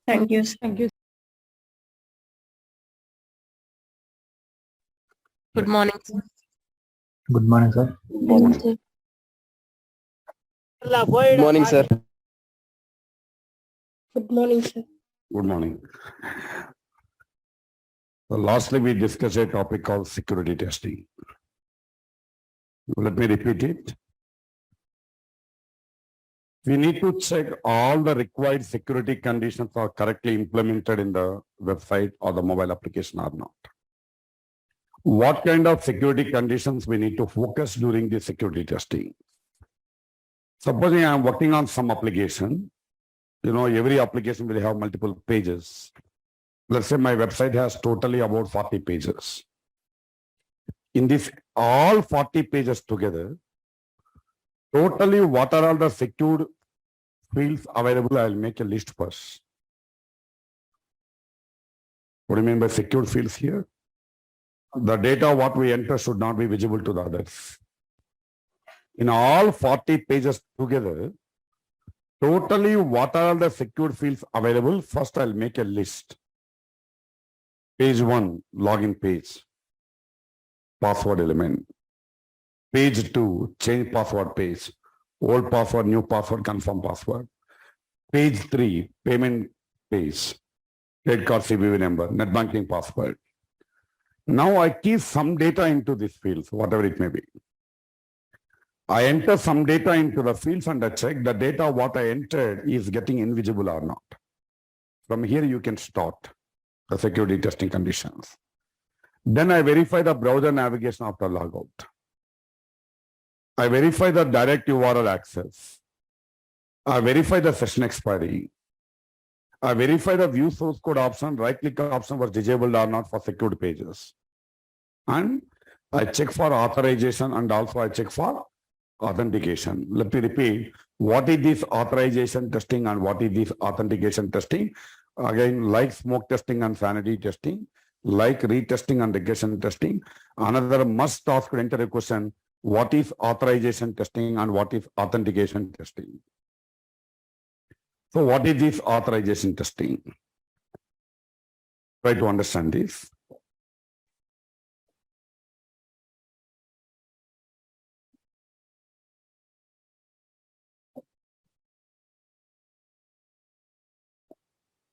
Thank you. Thank you. Good morning, sir. Good morning, sir. Good morning, sir. Good morning, sir. Good morning, sir. Good morning. So lastly, we discussed a topic called security testing. Let me repeat it. We need to check all the required security conditions are correctly implemented in the website or the mobile application or not. What kind of security conditions we need to focus during the security testing? Supposing I am working on some application, every application will have multiple pages. Let's say my website has totally about 40 pages. In this, all 40 pages together, totally what are all the secured fields available? I'll make a list first. What do you mean by secured fields here? The data what we enter should not be visible to the others. In all 40 pages together, totally what are all the secured fields available? First, I'll make a list. Page 1, login page, password element. Page 2, change password page, old password, new password, confirm password. Page 3, payment page, credit card CVV number, net banking password. Now I key some data into these fields, whatever it may be. I enter some data into the fields and I check the data what I entered is getting invisible or not. From here you can start the security testing conditions. Then I verify the browser navigation after logout. I verify the direct URL access. I verify the session expiry. I verify the view source code option, right click option was disabled or not for secured pages. And I check for authorization and also I check for authentication. Let me repeat, what is this authorization testing and what is this authentication testing? Again, like smoke testing and sanity testing, like retesting and regression testing. Another must ask interview question, what is authorization testing and what is authentication testing? So what is this authorization testing? Try to understand this.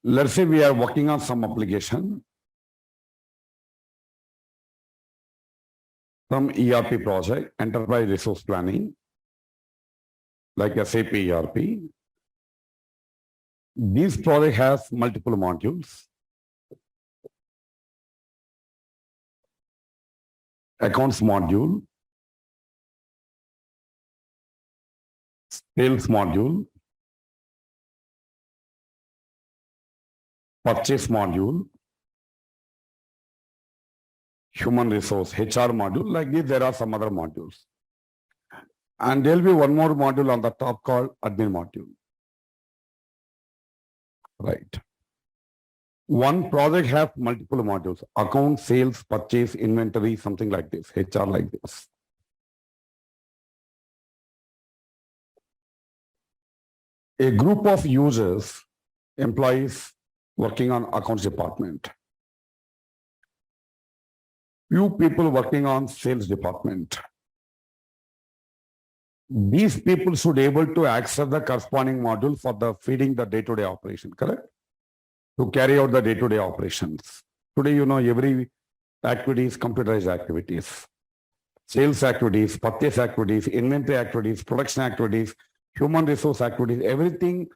Let's say we are working on some application from ERP project, enterprise resource planning, like SAP ERP. This project has multiple modules. Accounts module, sales module, purchase module, human resource, HR module. Like this, there are some other modules. And there will be one more module on the top called admin module. Right. One project has multiple modules, account, sales, purchase, inventory, something like this, HR like this. A group of users, employees working on accounts department. Few people working on sales department. These people should be able to access the corresponding module for the feeding the day-to-day operation, correct? To carry out the day-to-day operations. Today, every activity is computerized activities. Sales activities, purchase activities, inventory activities, production activities, human resource activities, everything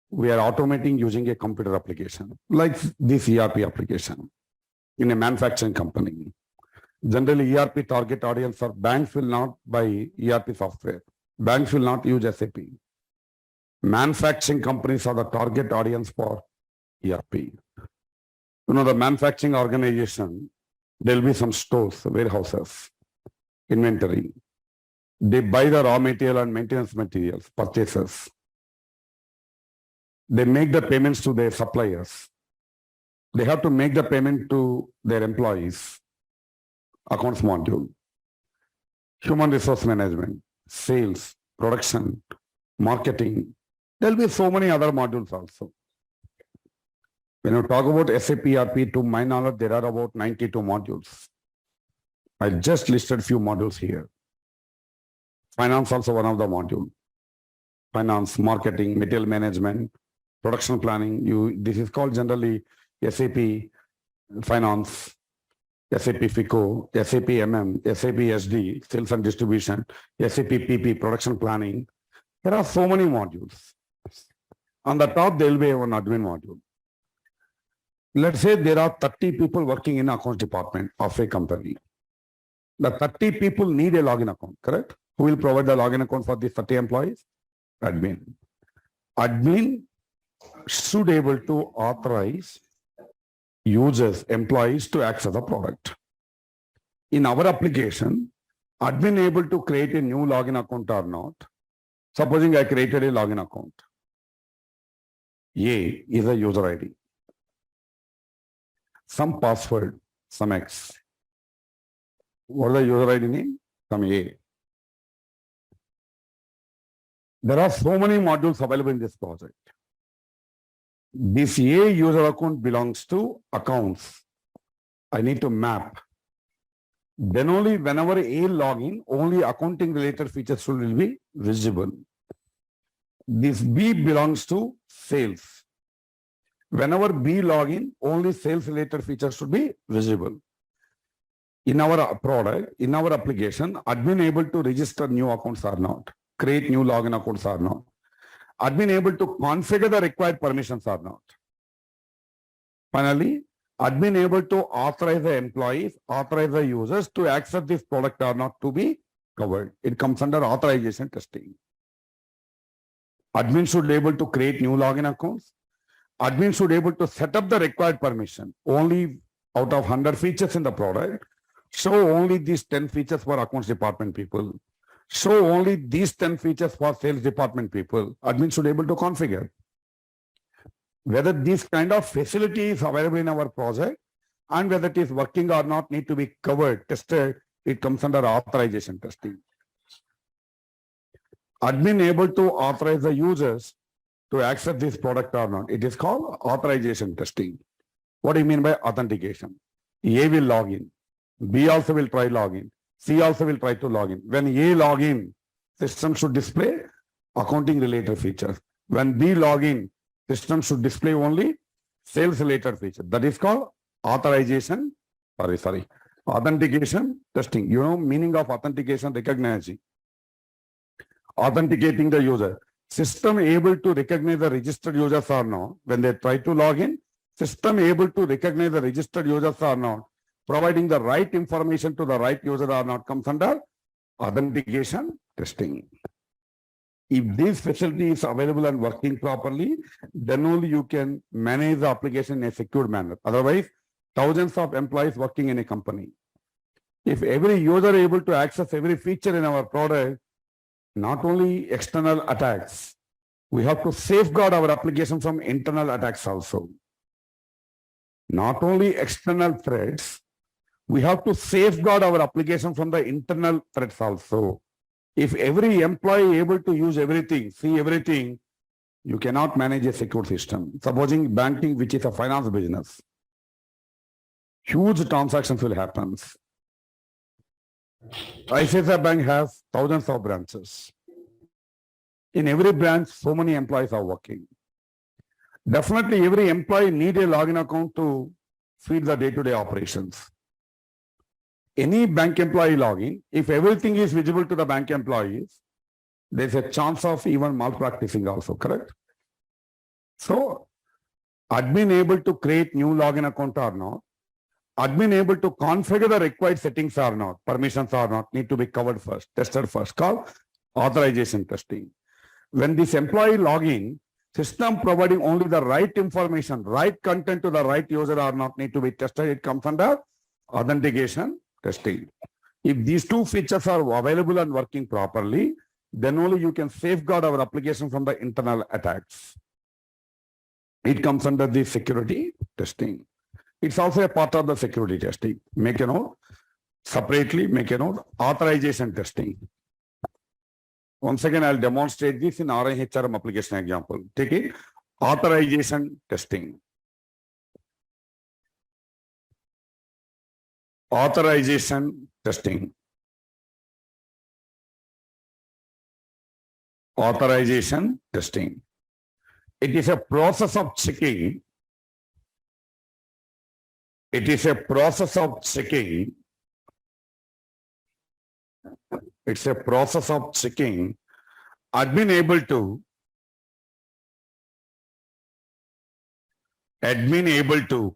we are automating using a computer application, like this ERP application in a manufacturing company. Generally, ERP target audience for banks will not buy ERP software. Banks will not use SAP. Manufacturing companies are the target audience for ERP. The manufacturing organization, there will be some stores, warehouses, inventory. They buy the raw material and maintenance materials, purchases. They make the payments to their suppliers. They have to make the payment to their employees. Accounts module. Human resource management, sales, production, marketing. There will be so many other modules also. When you talk about SAP ERP, to my knowledge, there are about 92 modules. I just listed few modules here. Finance also one of the module. Finance, marketing, material management, production planning. This is called generally SAP Finance, SAP FICO, SAP MM, SAP SD, sales and distribution, SAP PP, production planning. There are so many modules. On the top, there will be one admin module. Let's say there are 30 people working in accounts department of a company. The 30 people need a login account, correct? Who will provide the login account for these 30 employees? Admin. Admin should be able to authorize users, employees to access the product. In our application, admin able to create a new login account or not. Supposing I created a login account. A is a user ID. Some password, some X. What is the user ID name? Some A. There are so many modules available in this project. This A user account belongs to accounts. I need to map. Then only whenever A login, only accounting related features should be visible. This B belongs to sales. Whenever B login, only sales related features should be visible. In our product, in our application, admin able to register new accounts or not, create new login accounts or not. Admin able to configure the required permissions or not. Finally, admin able to authorize the employees, authorize the users to access this product or not to be covered. It comes under authorization testing. Admin should be able to create new login accounts. Admin should be able to set up the required permission. Only out of 100 features in the product, show only these 10 features for accounts department people. Show only these 10 features for sales department people. Admin should be able to configure. Whether this kind of facility is available in our project and whether it is working or not need to be covered, tested, it comes under authorization testing. Admin able to authorize the users to access this product or not. It is called authorization testing. What do you mean by authentication? A will log in. B also will try login. C also will try to log in. When A log in, system should display accounting related features. When B log in, system should display only sales related features. That is called authentication testing. You know meaning of authentication, recognizing. Authenticating the user. System able to recognize the registered users or not. When they try to log in, system able to recognize the registered users or not. Providing the right information to the right user or not comes under authentication testing. If this facility is available and working properly, then only you can manage the application in a secure manner. Otherwise, thousands of employees working in a company. If every user is able to access every feature in our product, not only external attacks, we have to safeguard our application from internal attacks also. Not only external threats, we have to safeguard our application from the internal threats also. If every employee is able to use everything, see everything, you cannot manage a secure system. Supposing banking, which is a finance business, huge transactions will happen. ICICI Bank has thousands of branches. In every branch, so many employees are working. Definitely, every employee needs a login account to feed the day-to-day operations. Any bank employee login, if everything is visible to the bank employees, there's a chance of even malpracticing also, correct? So, admin able to create new login account or not, admin able to configure the required settings or not, permissions or not, need to be covered first, tested first, called authorization testing. When this employee login, system providing only the right information, right content to the right user or not need to be tested, it comes under authentication testing. If these two features are available and working properly, then only you can safeguard our application from the internal attacks. It comes under the security testing. It's also a part of the security testing. Make a note, separately make a note, authorization testing. Once again, I'll demonstrate this in RIHRM application example. Take it, authorization testing. Authorization testing. Authorization testing. It is a process of checking. It is a process of checking. It's a process of checking. Admin able to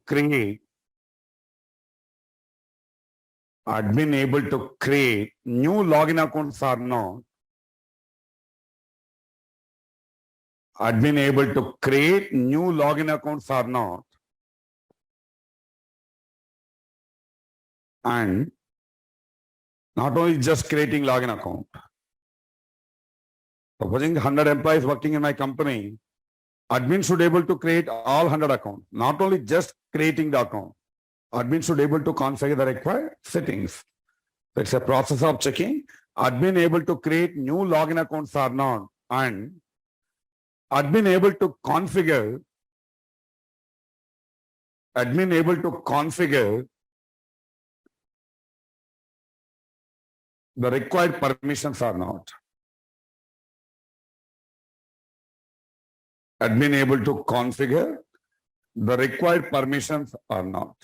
create new login accounts or not. Admin able to create new login accounts or not. And not only just creating login account. Supposing 100 employees working in my company, admin should able to create all 100 accounts, not only just creating the account. Admin should able to configure the required settings. It's a process of checking. Admin able to create new login accounts or not, and admin able to configure the required permissions or not. Admin able to configure the required permissions or not.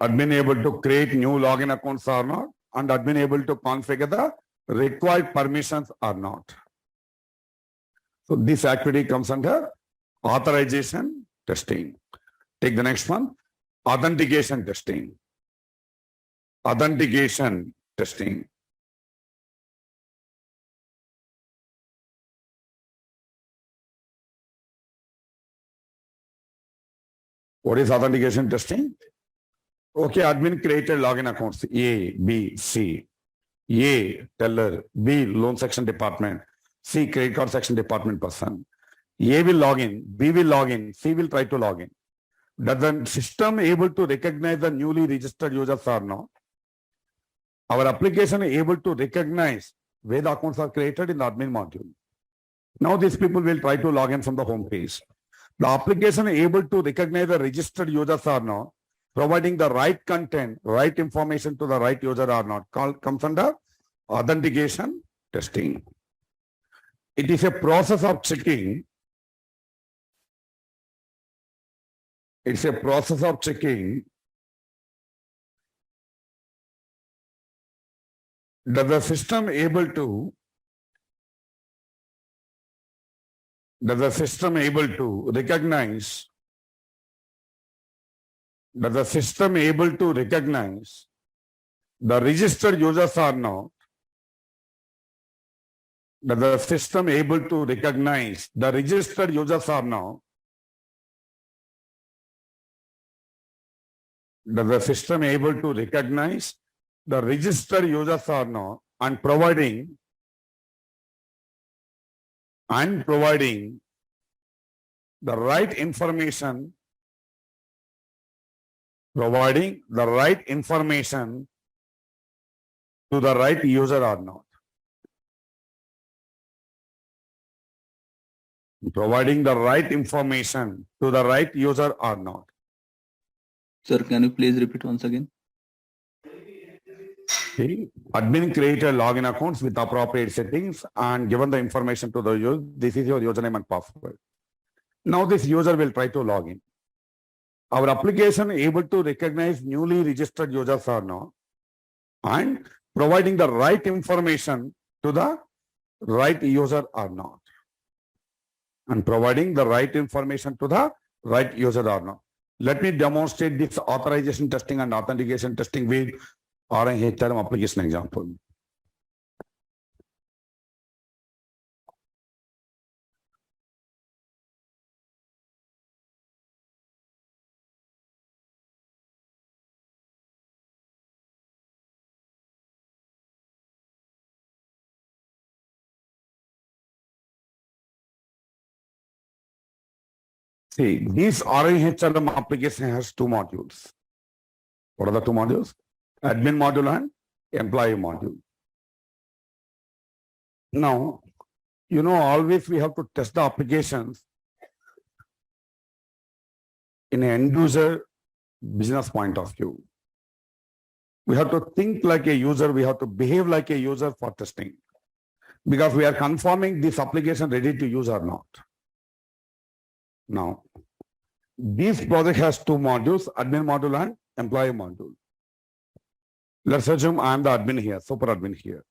Admin able to create new login accounts or not, and admin able to configure the required permissions or not. So this activity comes under authorization testing. Take the next one, authentication testing. Authentication testing. What is authentication testing? Okay, admin created login accounts A, B, C. A, teller, B, loan section department, C, credit card section department person. A will log in, B will log in, C will try to log in. Does the system able to recognize the newly registered users or not? Our application is able to recognize where the accounts are created in the admin module. Now these people will try to log in from the home page. The application is able to recognize the registered users or not, providing the right content, right information to the right user or not, comes under authentication testing. It is a process of checking. It's a process of checking that the system able to recognize the registered users or not. That the system able to recognize the registered users or not. That the system able to recognize the registered users or not, and providing the right information, to the right user or not. Providing the right information to the right user or not. Sir, can you please repeat once again? Okay. Admin created login accounts with appropriate settings and given the information to the user. This is your username and password. Now this user will try to log in. Our application is able to recognize newly registered users or not, and providing the right information to the right user or not. And providing the right information to the right user or not. Let me demonstrate this authorization testing and authentication testing with RIHRM application example. See, this RIHRM application has two modules. What are the two modules? Admin module and employee module. Now, always we have to test the applications in an end user business point of view. We have to think like a user, we have to behave like a user for testing. Because we are confirming this application ready to use or not. Now, this project has two modules, admin module and employee module. Let's assume I am the admin here, super admin here.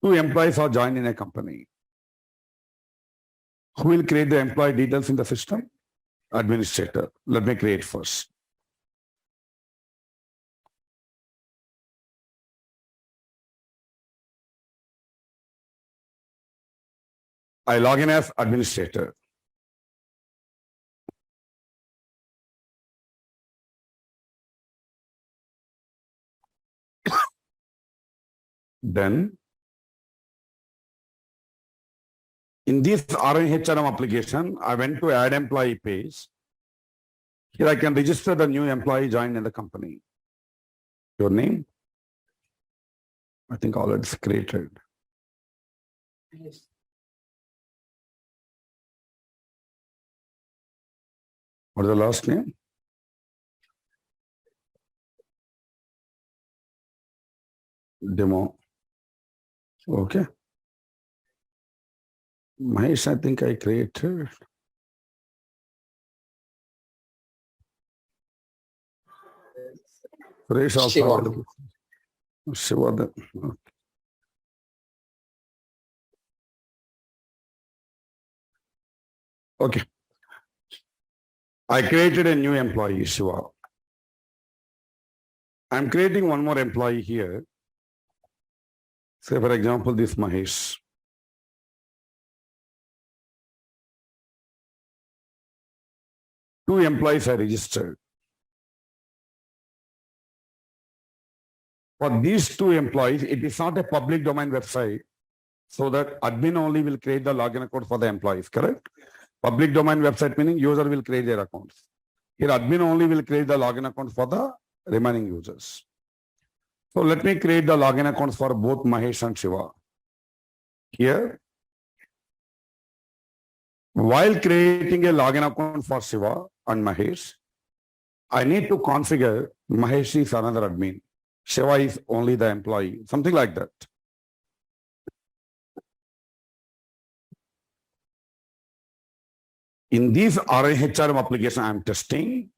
Two employees are joined in a company. Who will create the employee details in the system? Administrator. Let me create first. I log in as administrator. Then, in this RNHRM application, I went to add employee page. Here I can register the new employee joined in the company. Your name? I think already it's created. Yes. What is the last name? Demo. Okay. Mahesh, I think I created. Suresh also Shiva. available. Shiva then. Okay. I created a new employee, Shiva. I'm creating one more employee here. Say, for example, this Mahesh. Two employees are registered. For these two employees, it is not a public domain website, so that admin only will create the login account for the employees, correct? Public domain website meaning user will create their accounts. Here, admin only will create the login account for the remaining users. So let me create the login accounts for both Mahesh and Shiva. Here, while creating a login account for Shiva and Mahesh, I need to configure Mahesh is another admin. Shiva is only the employee, something like that. In this RHRM application I'm testing,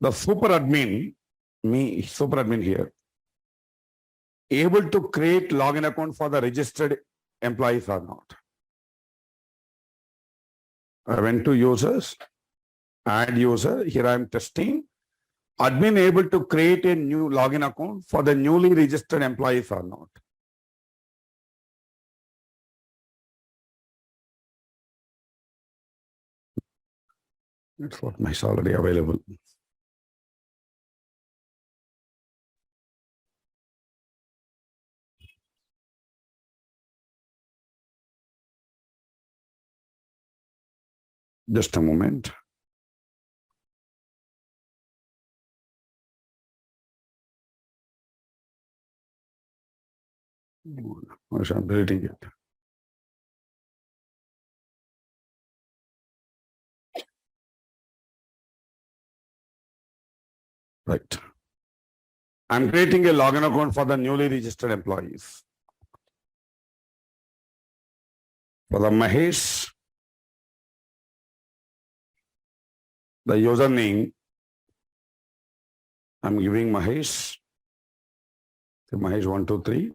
the super admin, me, super admin here, able to create login account for the registered employees or not. I went to users, add user, here I am testing. Admin able to create a new login account for the newly registered employees or not. That's what is already available. Just a moment. I'm reading it. Right. I'm creating a login account for the newly registered employees. For the Mahesh, the username, I'm giving Mahesh. So Mahesh 123.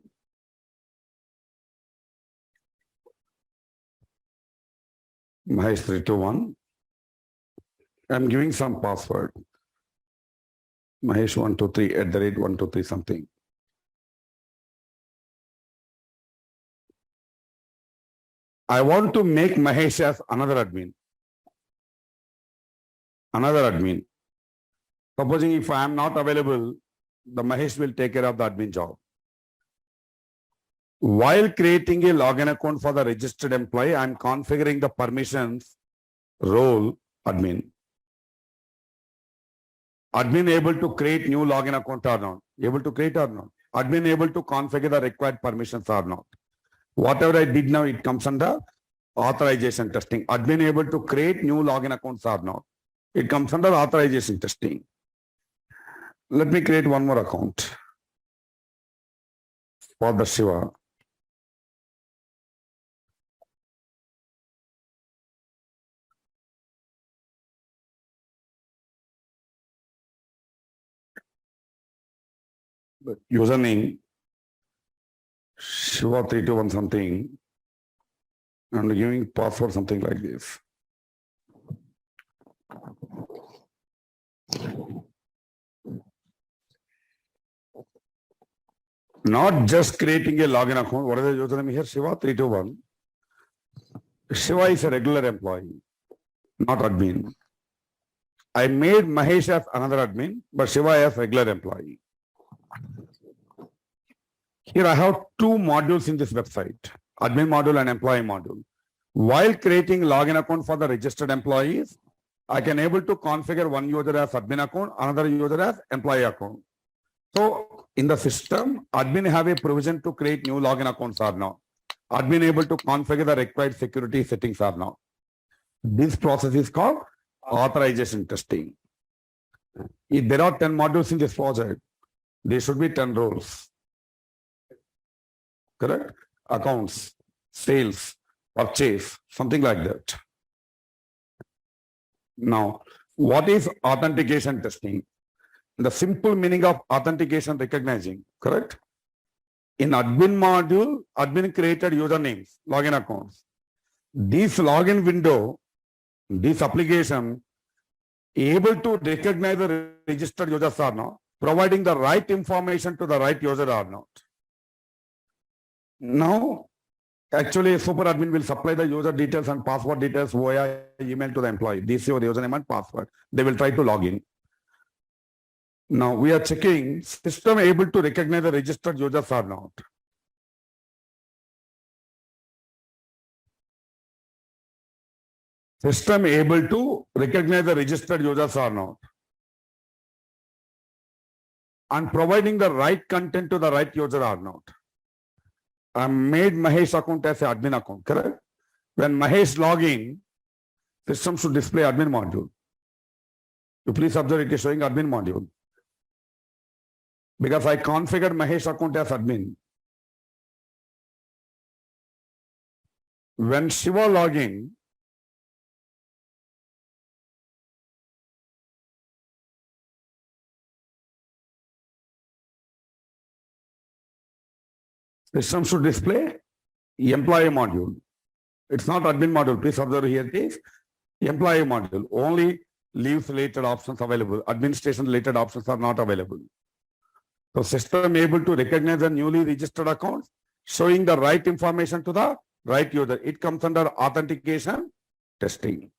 Mahesh 321. I'm giving some password. Mahesh 123 @123 something. I want to make Mahesh as another admin. Another admin. Supposing if I am not available, the Mahesh will take care of the admin job. While creating a login account for the registered employee, I am configuring the permissions, role, admin. Admin able to create new login account or not? Able to create or not? Admin able to configure the required permissions or not? Whatever I did now, it comes under authorization testing. Admin able to create new login accounts or not? It comes under authorization testing. Let me create one more account for the Shiva. The username Shiva321 something, and giving password something like this. Not just creating a login account. What is the username here? Shiva321. Shiva is a regular employee, not admin. I made Mahesh as another admin, but Shiva as regular employee. Here I have two modules in this website, admin module and employee module. While creating login account for the registered employees, I can able to configure one user as admin account, another user as employee account. So in the system, admin have a provision to create new login accounts or not. Admin able to configure the required security settings or not. This process is called authorization testing. If there are 10 modules in this project, there should be 10 roles. Correct? Accounts, sales, purchase, something like that. Now, what is authentication testing? The simple meaning of authentication recognizing, correct? In admin module, admin created usernames, login accounts. This login window, this application, able to recognize the registered users or not, providing the right information to the right user or not. Now, actually, a super admin will supply the user details and password details via email to the employee. This is your username and password. They will try to log in. Now we are checking system able to recognize the registered users or not. System able to recognize the registered users or not. And providing the right content to the right user or not. I made Mahesh account as an admin account, correct? When Mahesh log in, system should display admin module. You please observe it is showing admin module. Because I configured Mahesh account as admin. When Shiva log in, system should display employee module. It's not admin module. Please observe here it is employee module. Only leaves related options available. Administration related options are not available. So system able to recognize the newly registered accounts, showing the right information to the right user. It comes under authentication testing.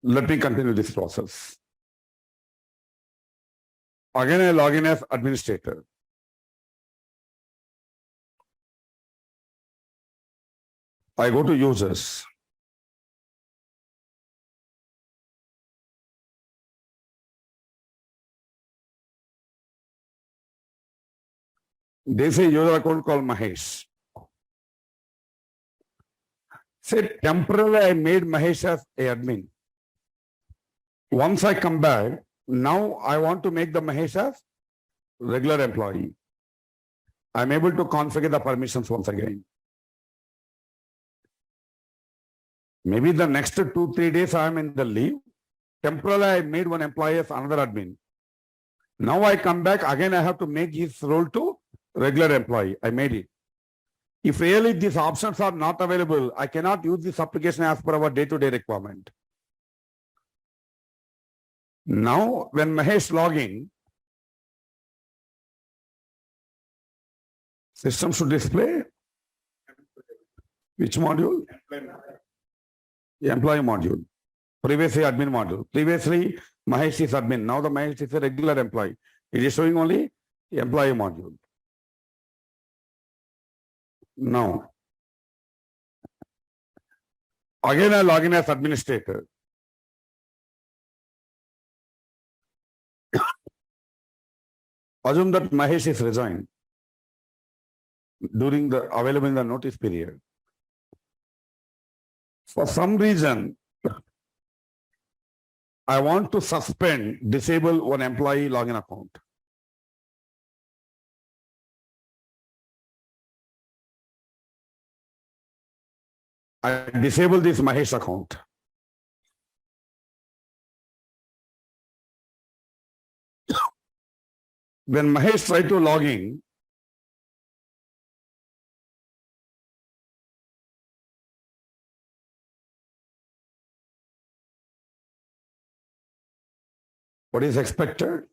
Let me continue this process. Again, I log in as administrator. I go to users. There's a user account called Mahesh. Say temporarily I made Mahesh as a admin. Once I come back, now I want to make the Mahesh as regular employee. I'm able to configure the permissions once again. Maybe the next 2-3 days I am in the leave. Temporarily I made one employee as another admin. Now I come back, again I have to make his role to regular employee. I made it. If really these options are not available, I cannot use this application as per our day-to-day requirement. Now, when Mahesh log in, system should display which module? Employee module. Previously admin module. Previously Mahesh is admin. Now the Mahesh is a regular employee. It is showing only employee module. Now, again I log in as administrator. Assume that Mahesh is resigned during the available in the notice period. For some reason, I want to disable one employee login account. I disable this Mahesh account. When Mahesh tried to log in, what is expected?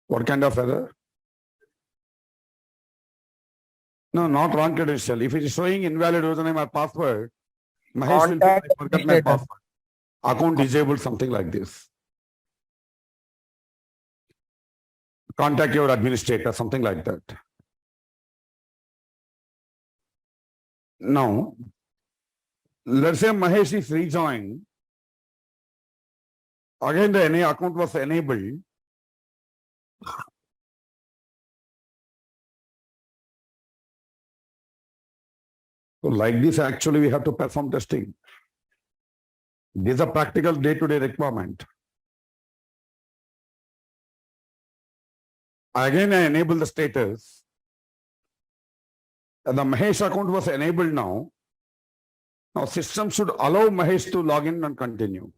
What kind of error? No, not wrong credential. If it is showing invalid username or password, Mahesh will Contact I forgot my administrator. password. Account disabled, something like this. Contact your administrator, something like that. Now, let's say Mahesh is rejoined. Again, the NA account was enabled. So like this, actually, we have to perform testing. This is a practical day-to-day requirement. Again, I enable the status. And the Mahesh account was enabled now. Now, system should allow Mahesh to log in and continue.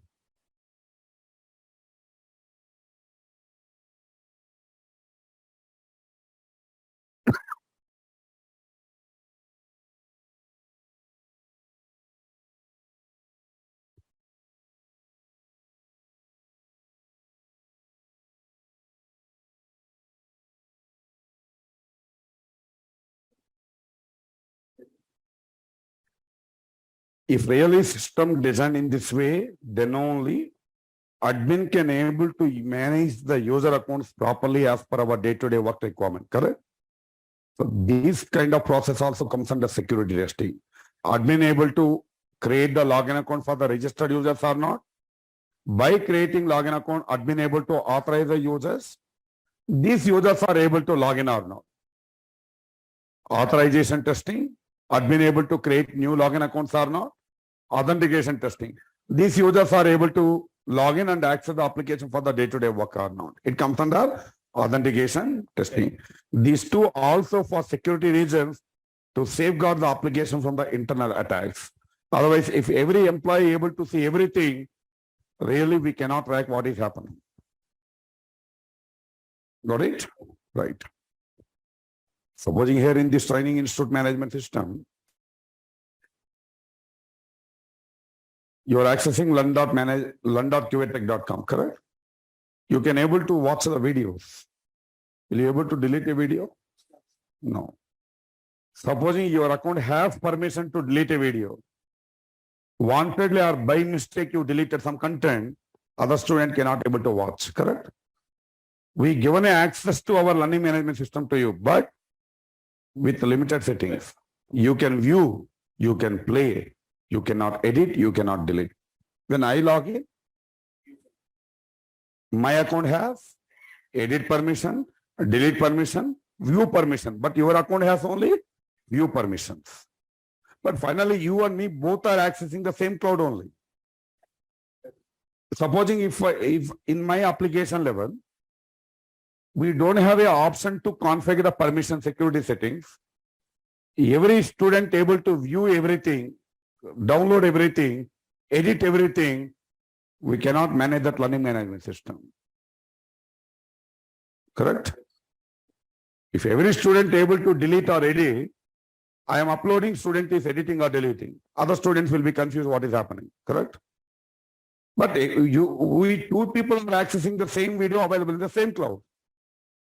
If really system designed in this way, then only admin can able to manage the user accounts properly as per our day-to-day work requirement, correct? So this kind of process also comes under security testing. Admin able to create the login account for the registered users or not? By creating login account, admin able to authorize the users? These users are able to log in or not? Authorization testing, admin able to create new login accounts or not? Authentication testing. These users are able to log in and access the application for the day-to-day work or not. It comes under authentication testing. These two also for security reasons to safeguard the application from the internal attacks. Otherwise, if every employee able to see everything, really we cannot track what is happening. Got it? Right. Supposing here in this training institute management system, you are accessing learn.qatech.com, correct? You can able to watch the videos. Will you able to delete a video? No. Supposing your account has permission to delete a video. Wantedly or by mistake you deleted some content, other student cannot able to watch, correct? We given access to our learning management system to you, but with limited settings. You can view, you can play, you cannot edit, you cannot delete. When I log in, my account has edit permission, delete permission, view permission, but your account has only view permissions. But finally, you and me both are accessing the same cloud only. Supposing if in my application level, we don't have an option to configure the permission security settings, every student able to view everything, download everything, edit everything, we cannot manage that learning management system. Correct? If every student able to delete or edit, I am uploading, student is editing or deleting. Other students will be confused what is happening. Correct? But we two people are accessing the same video available in the same cloud.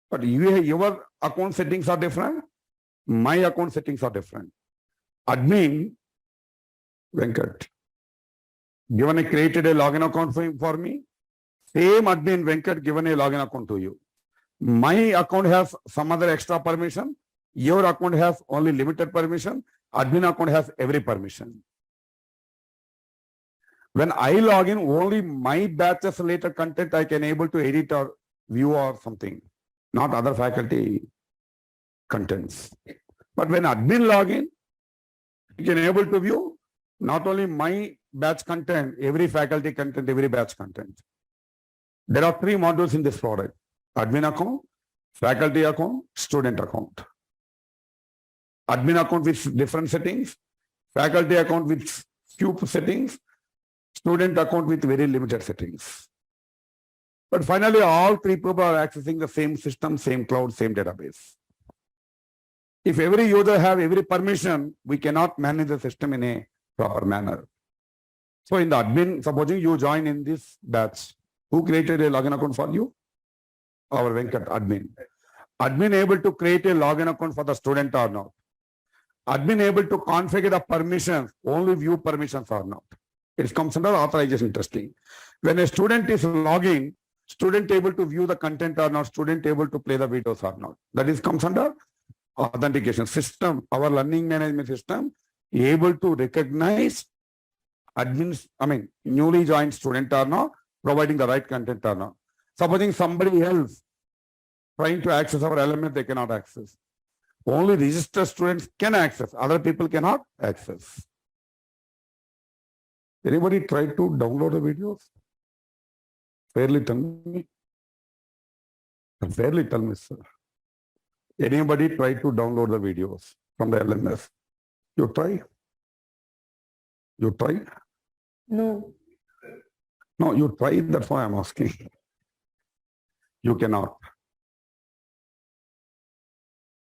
But your account settings are different. My account settings are different. Admin, Venkat, given created a login account for me. Same admin Venkat given a login account to you. My account has some other extra permission. Your account has only limited permission. Admin account has every permission. When I log in, only my batches related content I can able to edit or view or something, not other faculty contents. But when admin log in, you can able to view not only my batch content, every faculty content, every batch content. There are 3 modules in this product: admin account, faculty account, student account. Admin account with different settings, faculty account with few settings, student account with very limited settings. But finally, all 3 people are accessing the same system, same cloud, same database. If every user have every permission, we cannot manage the system in a proper manner. So in the admin, supposing you join in this batch, who created a login account for you? Our Venkat admin. Admin able to create a login account for the student or not? Admin able to configure the permissions, only view permissions or not? It comes under authorization testing. When a student is logging, student able to view the content or not, student able to play the videos or not. That is comes under authentication system. Our learning management system able to recognize admins, newly joined student or not, providing the right content or not. Supposing somebody else trying to access our LMS, they cannot access. Only registered students can access, other people cannot access. Anybody try to download the videos? Fairly tell me. Fairly tell me, sir. Anybody try to download the videos from the LMS? You try? You try? No. No, you try, that's why I'm asking. You cannot.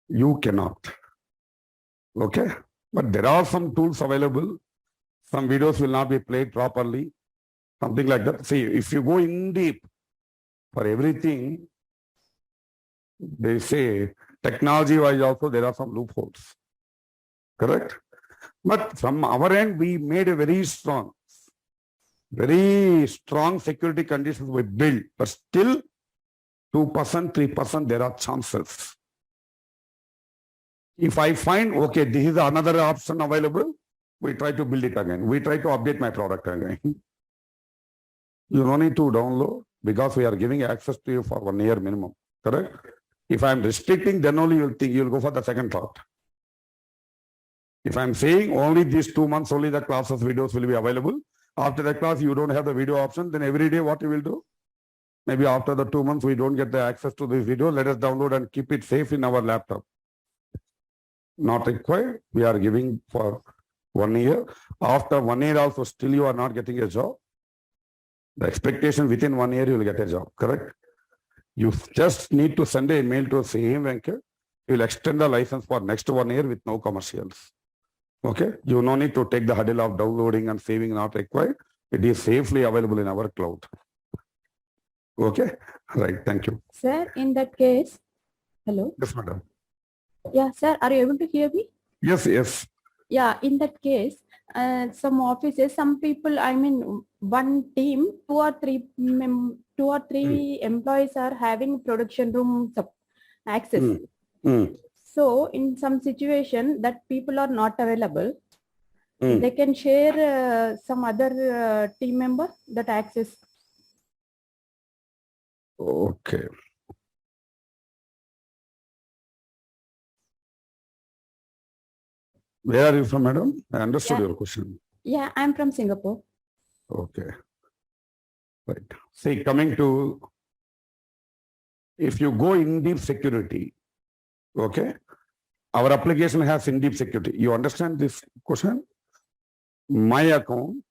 You cannot. Okay? But there are some tools available. Some videos will not be played properly. Something like that. See, if you go in deep for everything, they say technology-wise also there are some loopholes. Correct? But from our end, we made a very strong security conditions we built. But still, 2%, 3%, there are chances. If I find, okay, this is another option available, we try to build it again. We try to update my product again. You don't need to download because we are giving access to you for 1 year minimum. Correct? If I'm restricting, then only you'll think you'll go for the second thought. If I'm saying only these 2 months, only the classes videos will be available. After the class, you don't have the video option, then every day what you will do? Maybe after the 2 months, we don't get the access to this video. Let us download and keep it safe in our laptop. Not required. We are giving for 1 year. After 1 year also, still you are not getting a job. The expectation within 1 year, you will get a job. Correct? You just need to send a mail to same Venkat. You will extend the license for next 1 year with no commercials. Okay? You no need to take the hurdle of downloading and saving, not required. It is safely available in our cloud. Okay? Right. Thank you. Sir, in that case, hello? Yes, madam. Yeah, sir, are you able to hear me? Yes, yes. Yeah, in that case, some offices, some people, one team, two or three employees are having production room access. So in some situation that people are not available, they can share some other team member that access. Okay. Where are you from, madam? I understood your question. Yeah, I'm from Singapore. Okay. Right. See, coming to, if you go in deep security, okay, our application has in deep security. You understand this question? My account,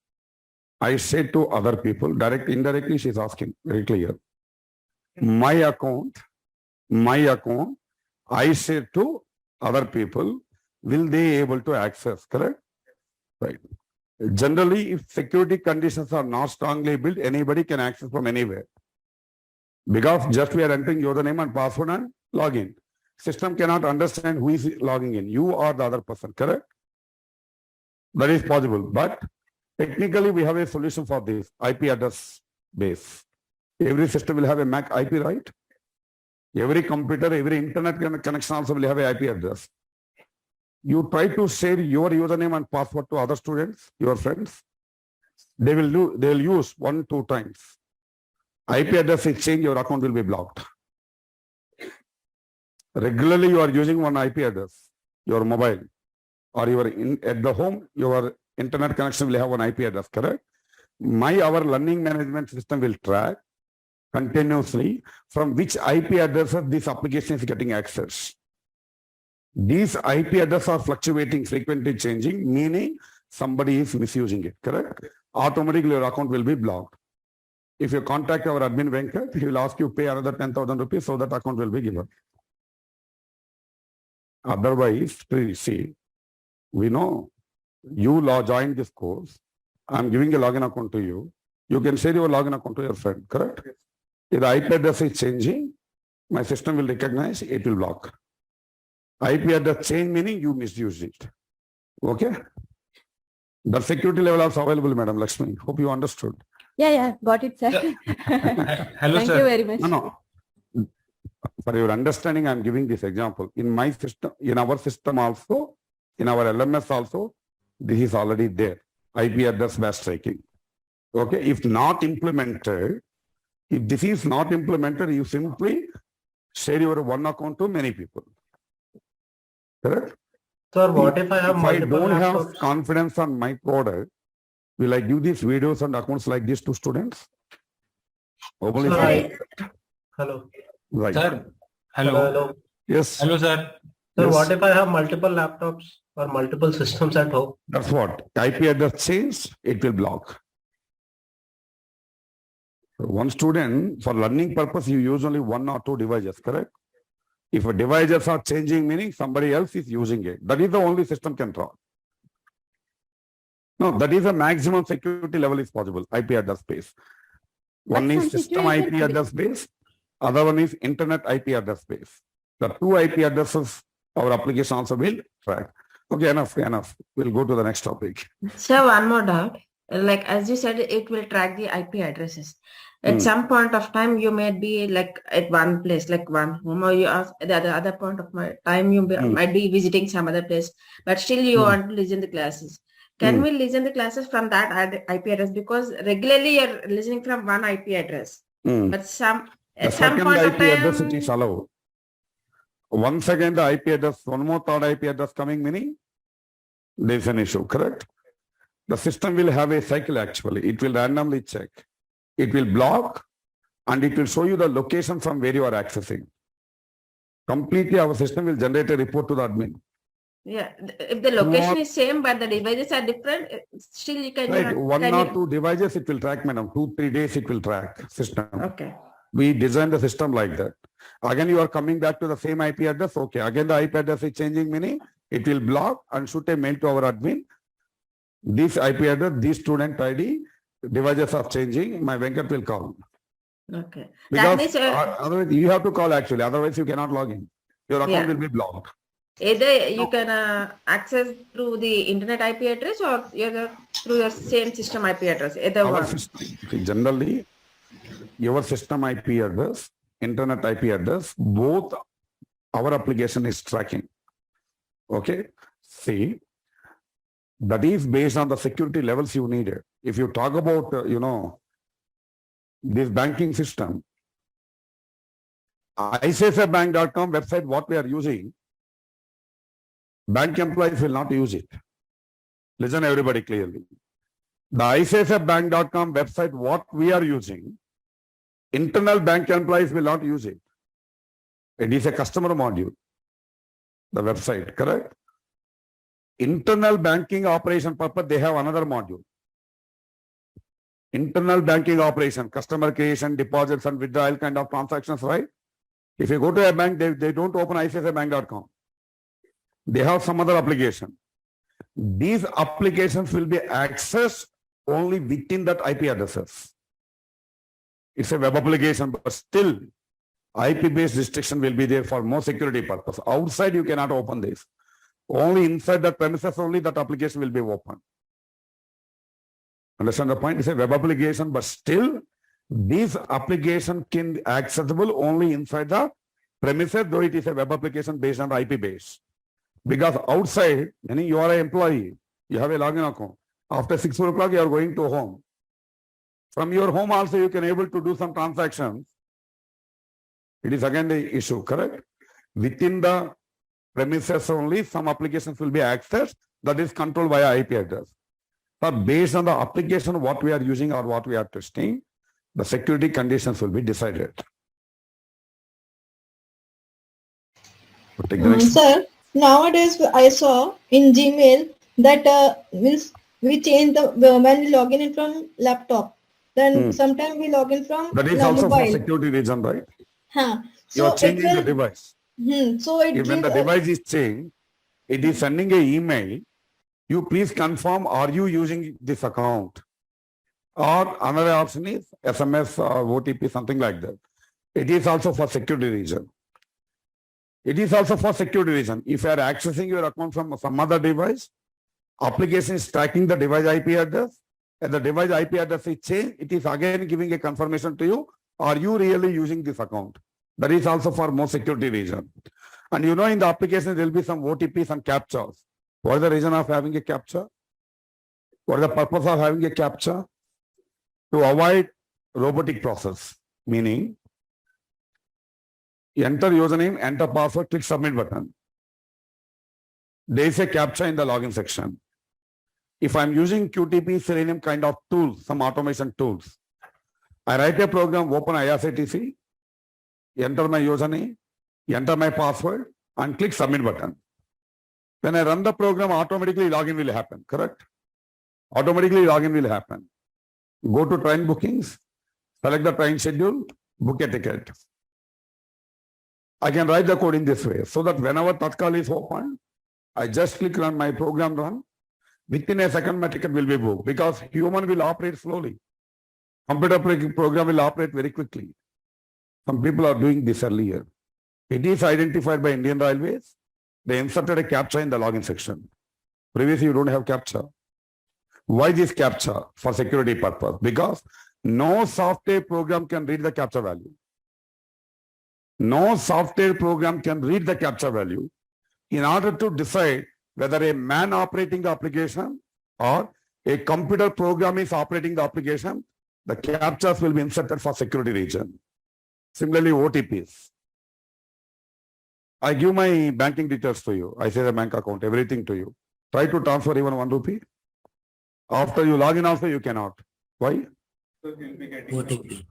I say to other people, indirectly, she's asking very clear. My account, I say to other people, will they able to access, correct? Right. Generally, if security conditions are not strongly built, anybody can access from anywhere. Because just we are entering username and password and login. System cannot understand who is logging in, you or the other person, correct? That is possible. But technically, we have a solution for this, IP address base. Every system will have a MAC IP, right? Every computer, every internet connection also will have a IP address. You try to share your username and password to other students, your friends. They will use 1-2 times. IP address is changed, your account will be blocked. Regularly, you are using one IP address, your mobile, or you are at the home, you are internet connection will have one IP address, correct? Our learning management system will track continuously from which IP addresses this application is getting access. These IP addresses are fluctuating, frequently changing, meaning somebody is misusing it, correct? Automatically your account will be blocked. If you contact our admin Venkat, he will ask you pay another 10,000 rupees so that account will be given. Otherwise, please see, we know you joined this course. I'm giving a login account to you. You can share your login account to your friend, correct? If the IP address is changing, my system will recognize, it will block. IP address change meaning you misused it. Okay? The security level is available, Madam Lakshmi. Hope you understood. Yeah, got it, sir. Hello, Thank sir. you very much. No. For your understanding, I'm giving this example. In my system, in our system also, in our LMS also, this is already there. IP address based tracking. Okay, if not implemented, if this is not implemented, you simply share your one account to many people. Correct? Sir, what if I have If I multiple don't have laptops? confidence on my product, will I give these videos and accounts like this to students? Hopefully, Sir, Right. Hello. right. Sir. Hello. Hello. Yes, Hello, sir. Sir, Yes. what if I have multiple laptops or multiple systems at home? that's what. IP address change, it will block. One student, for learning purpose, you use only one or two devices, correct? If a devices are changing, meaning somebody else is using it. That is the only system can draw. No, that is a maximum security level is possible, IP address space. One But is some system situation- IP address space, other one is internet IP address space. The two IP addresses, our application also will track. Okay, enough. We'll go to the next topic. So one more doubt. Like as you said, it will track the IP addresses. At Hmm. some point of time, you may be like at one place, like one home, or you are at the other point of my time, might be visiting some other place, but still you Hmm. want to listen the classes. Can we listen the classes from that IP address? Because regularly you're listening from one IP address, Hmm. but The at some second point of IP address it time, is allowed. Once again the IP address, one more third IP address coming, meaning there is an issue, correct? The system will have a cycle actually. It will randomly check. It will block and it will show you the location from where you are accessing. Completely our system will generate a report to the admin. yeah, if the location is same but the devices are different, still you can. Right, one can or you- two devices it will track, madam. 2-3 days it will track system. Okay. We design the system like that. Again, you are coming back to the same IP address. Okay, again the IP address is changing, meaning it will block and shoot a mail to our admin. This IP address, this student ID, devices are changing. My Venkat will call. Okay. Because That means otherwise you have to call actually. Otherwise you cannot log in. Your account Yeah. will be blocked. either you can access through the internet IP address or through your same system IP address. Either Our one. system, generally, your system IP address, internet IP address, both our application is tracking. Okay. See, that is based on the security levels you needed. If you talk about, this banking system, ICICIbank.com website, what we are using, bank employees will not use it. Listen everybody clearly. The ICICIbank.com website, what we are using, internal bank employees will not use it. It is a customer module, the website, correct? Internal banking operation purpose, they have another module. Internal banking operation, customer creation, deposits and withdrawal kind of transactions, right? If you go to a bank, they don't open ICICIbank.com. They have some other application. These applications will be accessed only within that IP addresses. It's a web application, but still IP-based restriction will be there for more security purpose. Outside, you cannot open this. Only inside the premises only that application will be open. Understand the point? It's a web application, but still this application can be accessible only inside the premises, though it is a web application based on IP base. Because outside, meaning you are an employee, you have a login account. After 6 o'clock, you are going to home. From your home also, you can able to do some transactions. It is again the issue, correct? Within the premises only, some applications will be accessed that is controlled via IP address. But based on the application, what we are using or what we are testing, the security conditions will be decided. We'll take the next one. Sir, nowadays I saw in Gmail that means we change the when we log in from laptop, then sometimes we log in from That is also for mobile. security reason, right? Huh. You are So it changing the will. device. So it If when give the device is changed, it is sending an email. You please confirm, are you using this account? Or another option is SMS or OTP, something like that. It is also for security reason. It is also for security reason. If you are accessing your account from some other device, application is tracking the device IP address, and the device IP address is changed, it is again giving a confirmation to you, are you really using this account? That is also for more security reason. And you know, in the application, there will be some OTPs and captchas. What is the reason of having a captcha? What is the purpose of having a captcha? To avoid robotic process, meaning enter username, enter password, click submit button. There is a captcha in the login section. If I'm using QTP, Selenium kind of tools, some automation tools, I write a program, open IRCTC, enter my username, enter my password, and click submit button. When I run the program, automatically login will happen, correct? Automatically login will happen. Go to train bookings, select the train schedule, book a ticket. I can write the code in this way so that whenever Tatkal is open, I just click run my program run. Within a second, my ticket will be booked because human will operate slowly. Computer program will operate very quickly. Some people are doing this earlier. It is identified by Indian Railways. They inserted a captcha in the login section. Previously, you don't have captcha. Why this captcha? For security purpose. Because no software program can read the captcha value. No software program can read the captcha value. In order to decide whether a man operating the application or a computer program is operating the application, the captchas will be inserted for security reason. Similarly, OTPs. I give my banking details to you. I say the bank account, everything to you. Try to transfer even 1 rupee. After you log in also, you cannot. Why? OTP.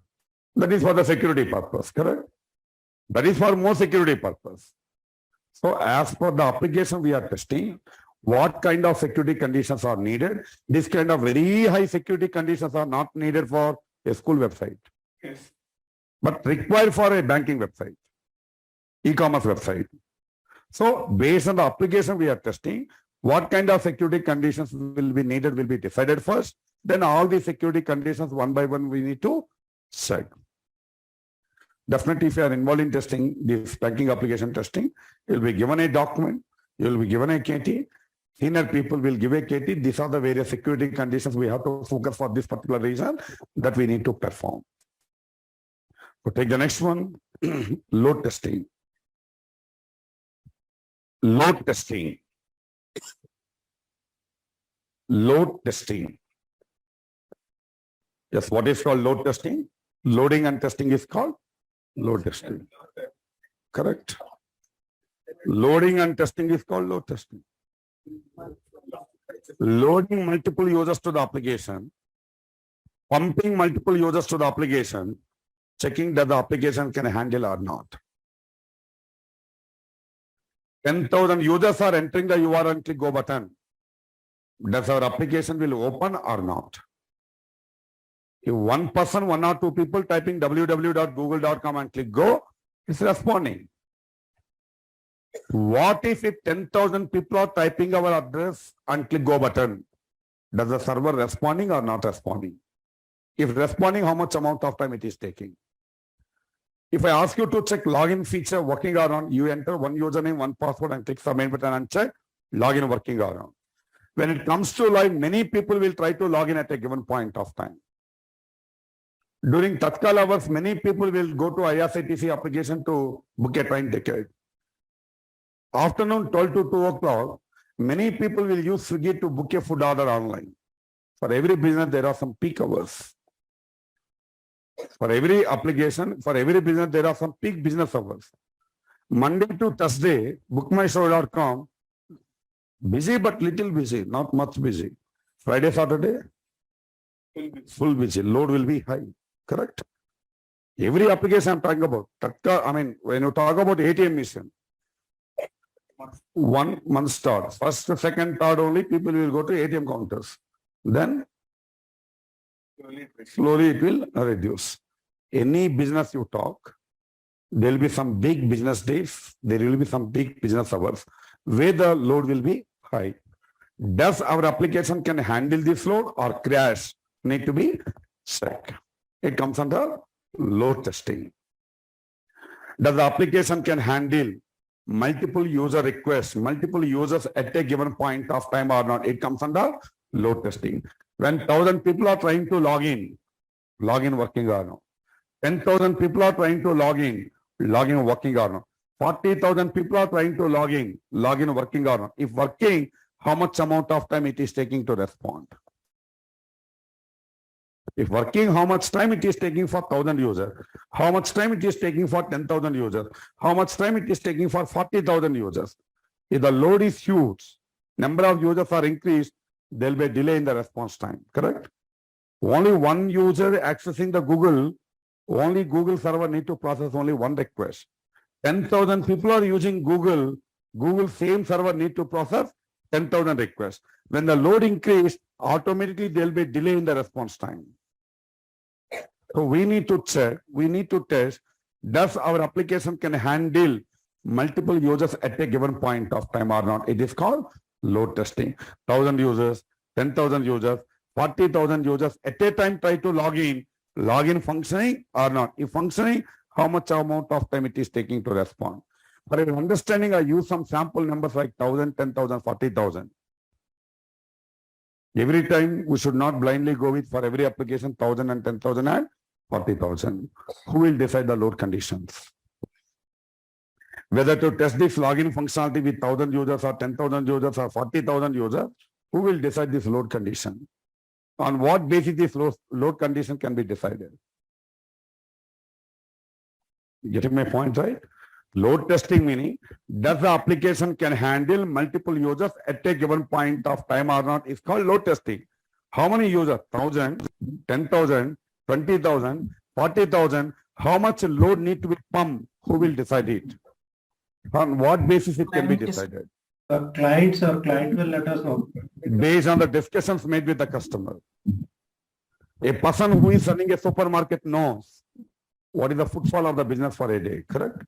That is for the security purpose, correct? That is for more security purpose. So as per the application we are testing, what kind of security conditions are needed? This kind of very high security conditions are not needed for a school website. Yes. But required for a banking website, e-commerce website. So based on the application we are testing, what kind of security conditions will be needed will be decided first. Then all the security conditions one by one we need to check. Definitely, if you are involved in testing, this banking application testing, you will be given a document, you will be given a KT. Senior people will give a KT. These are the various security conditions we have to focus for this particular reason that we need to perform. So take the next one, load testing. Load testing. Load testing. Yes, what is called load testing? Loading and testing is called load testing. Correct. Loading and testing is called load testing. Loading multiple users to the application, pumping multiple users to the application, checking that the application can handle or not. 10,000 users are entering the URL and click go button. Does our application will open or not? If one person, 1 or 2 people typing www.google.com and click go, it's responding. What if 10,000 people are typing our address and click go button? Does the server responding or not responding? If responding, how much amount of time it is taking? If I ask you to check login feature working or not, you enter one username, one password and click submit button and check login working or not. When it comes to live, many people will try to log in at a given point of time. During Tatkal hours, many people will go to IRCTC application to book a train ticket. Afternoon 12 to 2 o'clock, many people will use Swiggy to book a food order online. For every business, there are some peak hours. For every application, for every business, there are some peak business hours. Monday to Thursday, bookmyshow.com, busy but little busy, not much busy. Friday, Saturday, full busy. Load will be high. Correct? Every application I'm talking about. I mean, when you talk about ATM machine, 1 month start. First, second, third only people will go to ATM counters. Then slowly it will reduce. Any business you talk, there will be some big business days, there will be some big business hours where the load will be high. Does our application can handle this load or crash? Need to be checked. It comes under load testing. Does the application can handle multiple user requests, multiple users at a given point of time or not? It comes under load testing. When 1,000 people are trying to log in working or not. 10,000 people are trying to log in working or not. 40,000 people are trying to log in working or not. If working, how much amount of time it is taking to respond? If working, how much time it is taking for 1,000 users? How much time it is taking for 10,000 users? How much time it is taking for 40,000 users? If the load is huge, number of users are increased, there will be a delay in the response time, correct? Only one user accessing the Google, only Google server need to process only one request. 10,000 people are using Google same server need to process 10,000 requests. When the load increase, automatically there will be a delay in the response time. So we need to check, we need to test, does our application can handle multiple users at a given point of time or not? It is called load testing. 1,000 users, 10,000 users, 40,000 users at a time try to log in functioning or not? If functioning, how much amount of time it is taking to respond? For your understanding, I use some sample numbers like 1,000, 10,000, 40,000. Every time we should not blindly go with for every application 1,000 and 10,000 and 40,000. Who will decide the load conditions? Whether to test this login functionality with 1,000 users or 10,000 users or 40,000 users, who will decide this load condition? On what basis this load condition can be decided? Getting my point right? Load testing meaning, does the application can handle multiple users at a given point of time or not? It's called load testing. How many users? 1,000, 10,000, 20,000, 40,000. How much load need to be pumped? Who will decide it? On what basis it can be decided? The client will let us know. Based on the discussions made with the customer. A person who is running a supermarket knows what is the footfall of the business for a day, correct?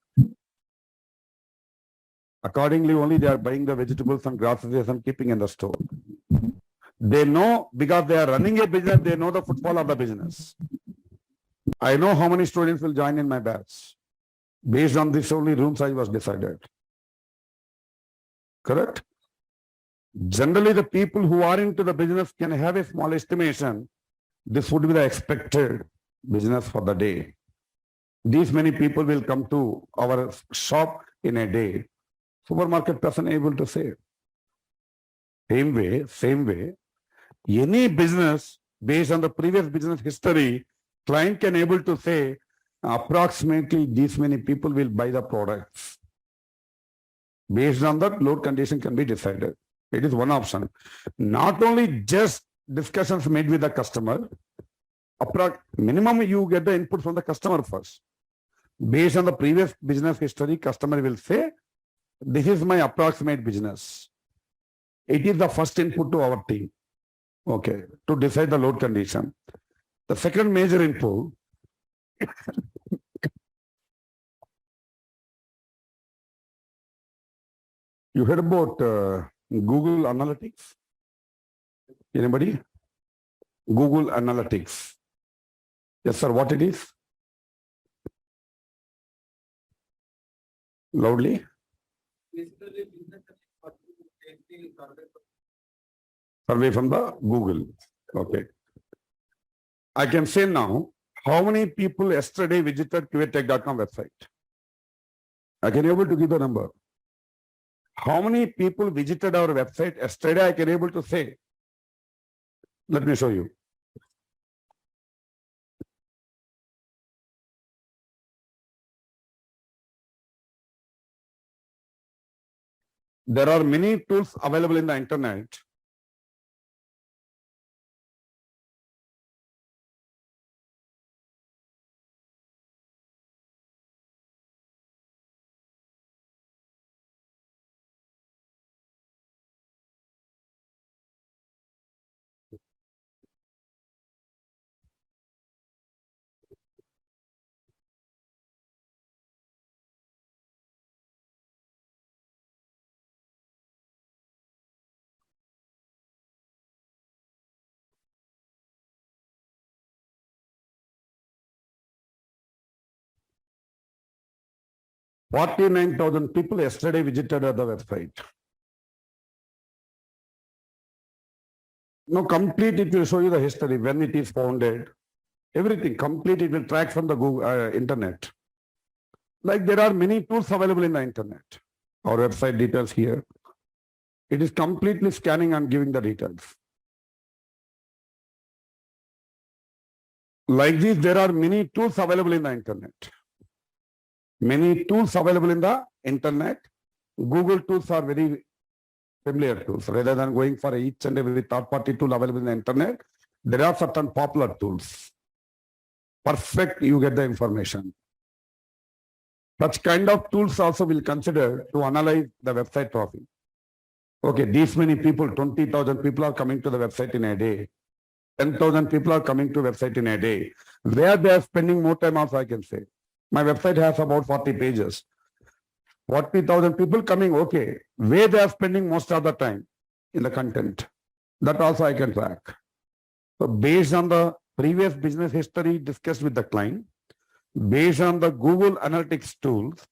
Accordingly, only they are buying the vegetables and groceries and keeping in the store. They know because they are running a business, they know the footfall of the business. I know how many students will join in my batch. Based on this only room size was decided. Correct? Generally, the people who are into the business can have a small estimation. This would be the expected business for the day. These many people will come to our shop in a day. Supermarket person able to say. Same way, any business based on the previous business history, client can able to say approximately these many people will buy the products. Based on that, load condition can be decided. It is one option. Not only just discussions made with the customer, minimum you get the input from the customer first. Based on the previous business history, customer will say, this is my approximate business. It is the first input to our team. Okay, to decide the load condition. The second major input, you heard about Google Analytics? Anybody? Google Analytics. Yes, sir, what it is? Loudly. Survey from the Google. Okay. I can say now, how many people yesterday visited QAtech.com website? I can able to give the number. How many people visited our website yesterday? I can able to say. Let me show you. There are many tools available in the internet. 49,000 people yesterday visited the website. Now complete it will show you the history, when it is founded, everything complete it will track from the Google internet. Like there are many tools available in the internet. Our website details here. It is completely scanning and giving the details. Like this, there are many tools available in the internet. Many tools available in the internet. Google tools are very familiar tools. Rather than going for each and every third-party tool available in the internet, there are certain popular tools. Perfect, you get the information. Such kind of tools also will consider to analyze the website traffic. Okay, these many people, 20,000 people are coming to the website in a day. 10,000 people are coming to website in a day. Where they are spending more time also, I can say. My website has about 40 pages. 40,000 people coming, okay. Where they are spending most of the time in the content. That also I can track. So based on the previous business history discussed with the client, based on the Google Analytics tools,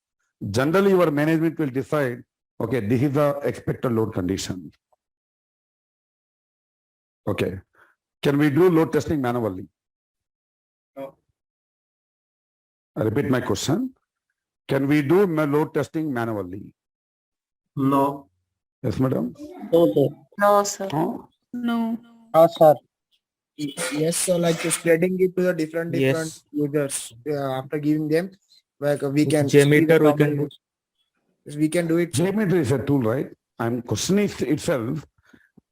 generally your management will decide, okay, this is the expected load condition. Okay. Can we do load testing manually? No. I repeat my question. Can we do load testing manually? No. Yes, madam? No, sir. No? No. sir. Yes, so like spreading it to the different Yes. users after giving them, like we can JMeter we can do. we can do it. JMeter is a tool, right? I'm questioning itself.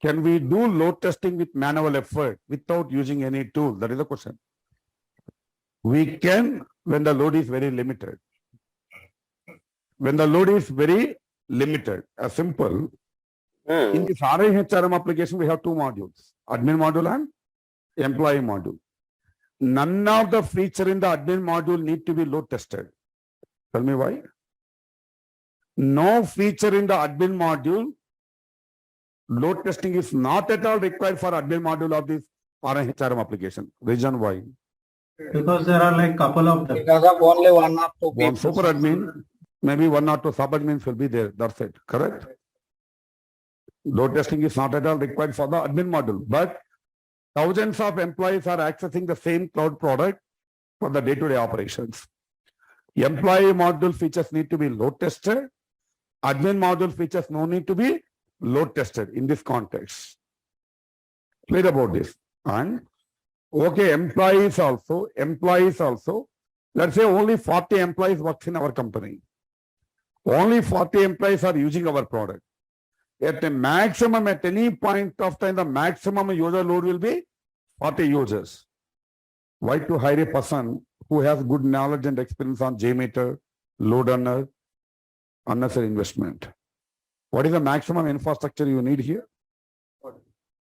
Can we do load testing with manual effort without using any tool? That is the question. We can when the load is very limited. When the load is very limited, a simple. In this HRM application, we have two modules, admin module and employee module. None of the feature in the admin module need to be load tested. Tell me why? No feature in the admin module, load testing is not at all required for admin module of this HRM application. Reason why? Because there are like couple of them. Because of only one or two One people. super admin, maybe one or two sub-admins will be there. That's it. Correct? Load testing is not at all required for the admin module, but thousands of employees are accessing the same cloud product for the day-to-day operations. Employee module features need to be load tested. Admin module features no need to be load tested in this context. Clear about this. And okay, employees also, let's say only 40 employees work in our company. Only 40 employees are using our product. At a maximum, at any point of time, the maximum user load will be 40 users. Why to hire a person who has good knowledge and experience on JMeter, load runner, unnecessary investment? What is the maximum infrastructure you need here?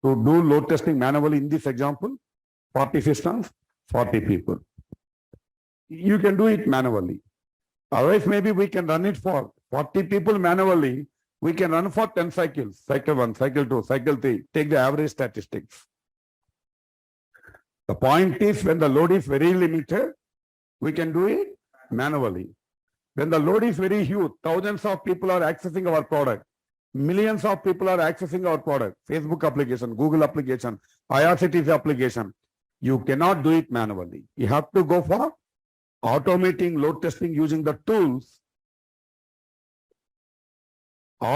To do load testing manually in this example, 40 systems, 40 people. You can do it manually. Otherwise, maybe we can run it for 40 people manually. We can run for 10 cycles, cycle 1, cycle 2, cycle 3, take the average statistics. The point is when the load is very limited, we can do it manually. When the load is very huge, thousands of people are accessing our product. Millions of people are accessing our product. Facebook application, Google application, IRCTC application. You cannot do it manually. You have to go for automating load testing using the tools. We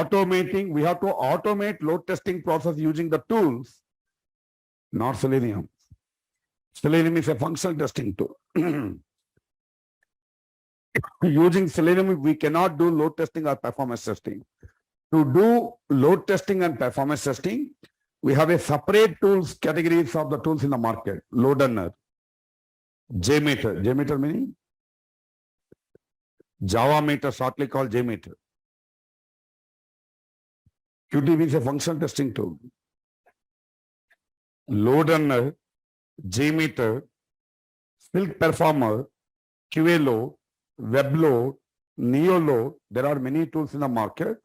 have to automate load testing process using the tools, not Selenium. Selenium is a functional testing tool. Using Selenium, we cannot do load testing or performance testing. To do load testing and performance testing, we have a separate tools categories of the tools in the market. Load runner, JMeter. JMeter meaning Java meter, shortly called JMeter. QTB is a functional testing tool. Load runner, JMeter, Silk Performer, QA WebLoad, NeoLoad. There are many tools in the market.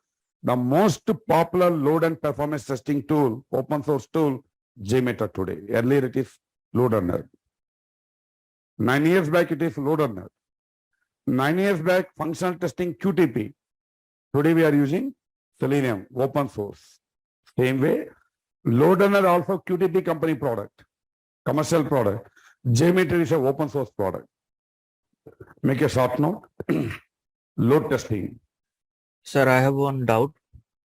The most popular load and performance testing tool, open source tool, JMeter today. Earlier it is load runner. 9 years back it is load runner. 9 years back, functional testing QTP. Today we are using Selenium, open source. Same way, load runner also QTP company product, commercial product. JMeter is an open source product. Make a short note. Load testing. Sir, I have one doubt.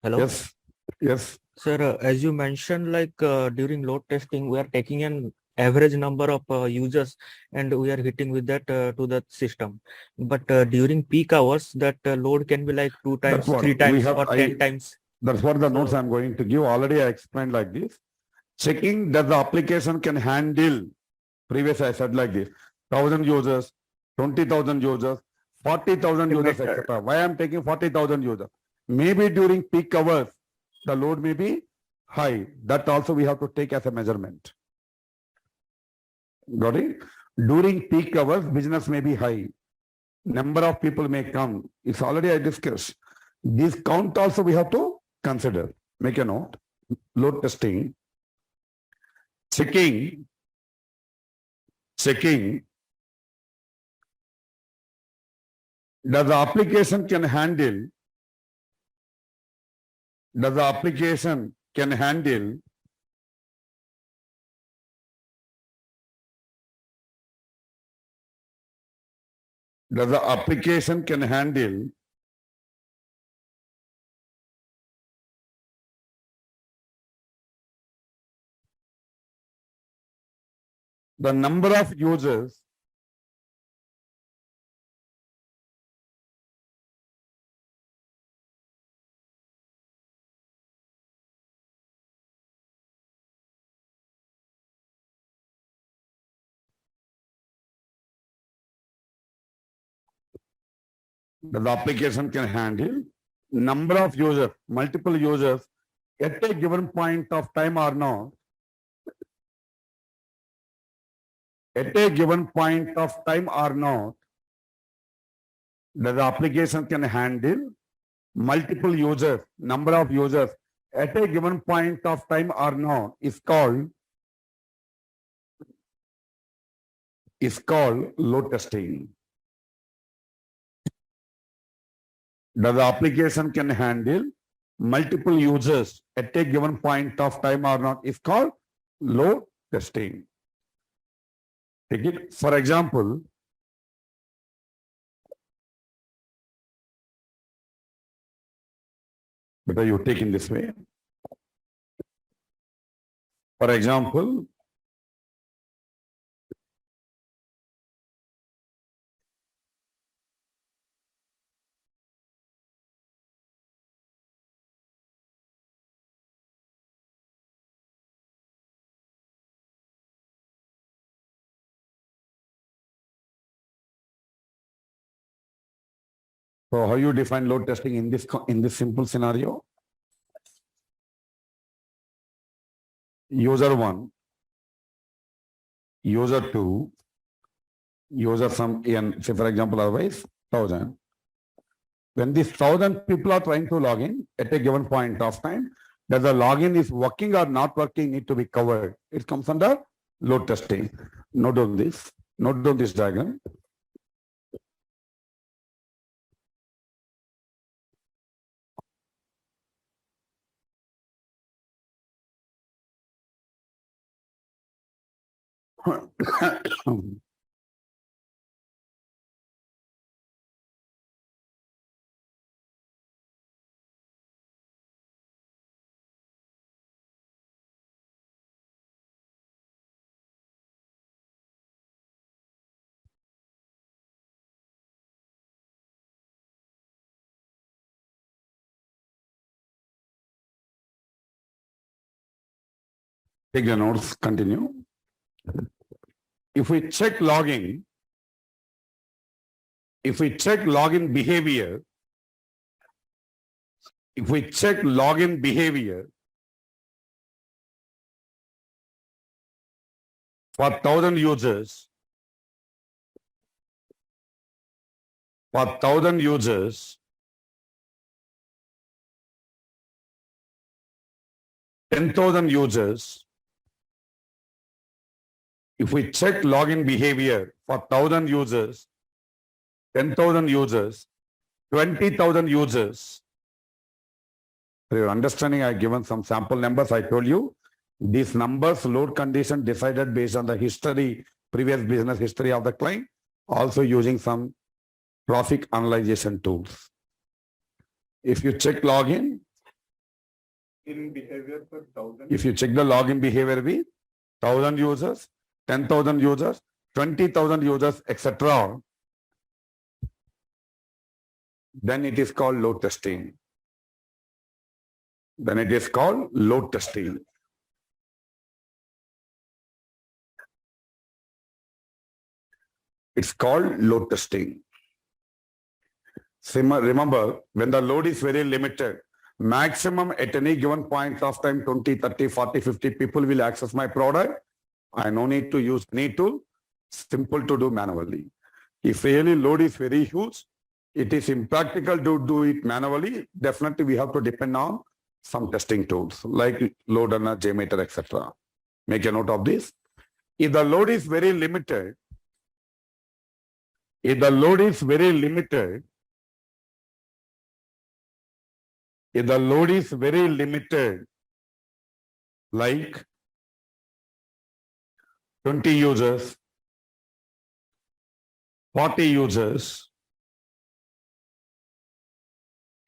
Hello. Yes. Yes. Sir, as you mentioned, like during load testing, we are taking an average number of users and we are hitting with that to the system. But during peak hours, that load can be like 2 times, That's what 3 we times, have- or 10 times. That's what the notes So- I'm going to give. Already I explained like this. Checking that the application can handle. Previous I said like this. 1,000 users, 20,000 users, 40,000 users, etc. Why I'm taking 40,000 users? Maybe during peak hours, the load may be high. That also we have to take as a measurement. Got it? During peak hours, business may be high. Number of people may come. It's already I discussed. This count also we have to consider. Make a note. Load testing. Checking does the application can handle does the application can handle does the application can handle the number of users that the application can handle number of users, multiple users at a given point of time or not. At a given point of time or not, that the application can handle multiple users, number of users at a given point of time or not is called load testing. That the application can handle multiple users at a given point of time or not is called load testing. Take it. For example, better you take in this way. For example, so how you define load testing in this simple scenario? User 1, user 2, user some n, say for example, otherwise 1,000. When these 1,000 people are trying to log in at a given point of time, that the login is working or not working need to be covered. It comes under load testing. Note on this. Note on this diagram. Take the notes, continue. If we check login behavior, for 1,000 users, 10,000 users, if we check login behavior for 1,000 users, 10,000 users, 20,000 users. For your understanding, I have given some sample numbers. I told you these numbers, load condition decided based on the history, previous business history of the client, also using some traffic analyzation tools. If you check login, if you check the login behavior with 1,000 users, 10,000 users, 20,000 users, etc., then it is called load testing. Then it is called load testing. It's called load testing. Remember, when the load is very limited, maximum at any given point of time, 20, 30, 40, 50 people will access my product. I no need to use any tool, simple to do manually. If really load is very huge, it is impractical to do it manually. Definitely we have to depend on some testing tools like load runner, JMeter, etc. Make a note of this. If the load is very limited, if the load is very limited, like 20 users, 40 users,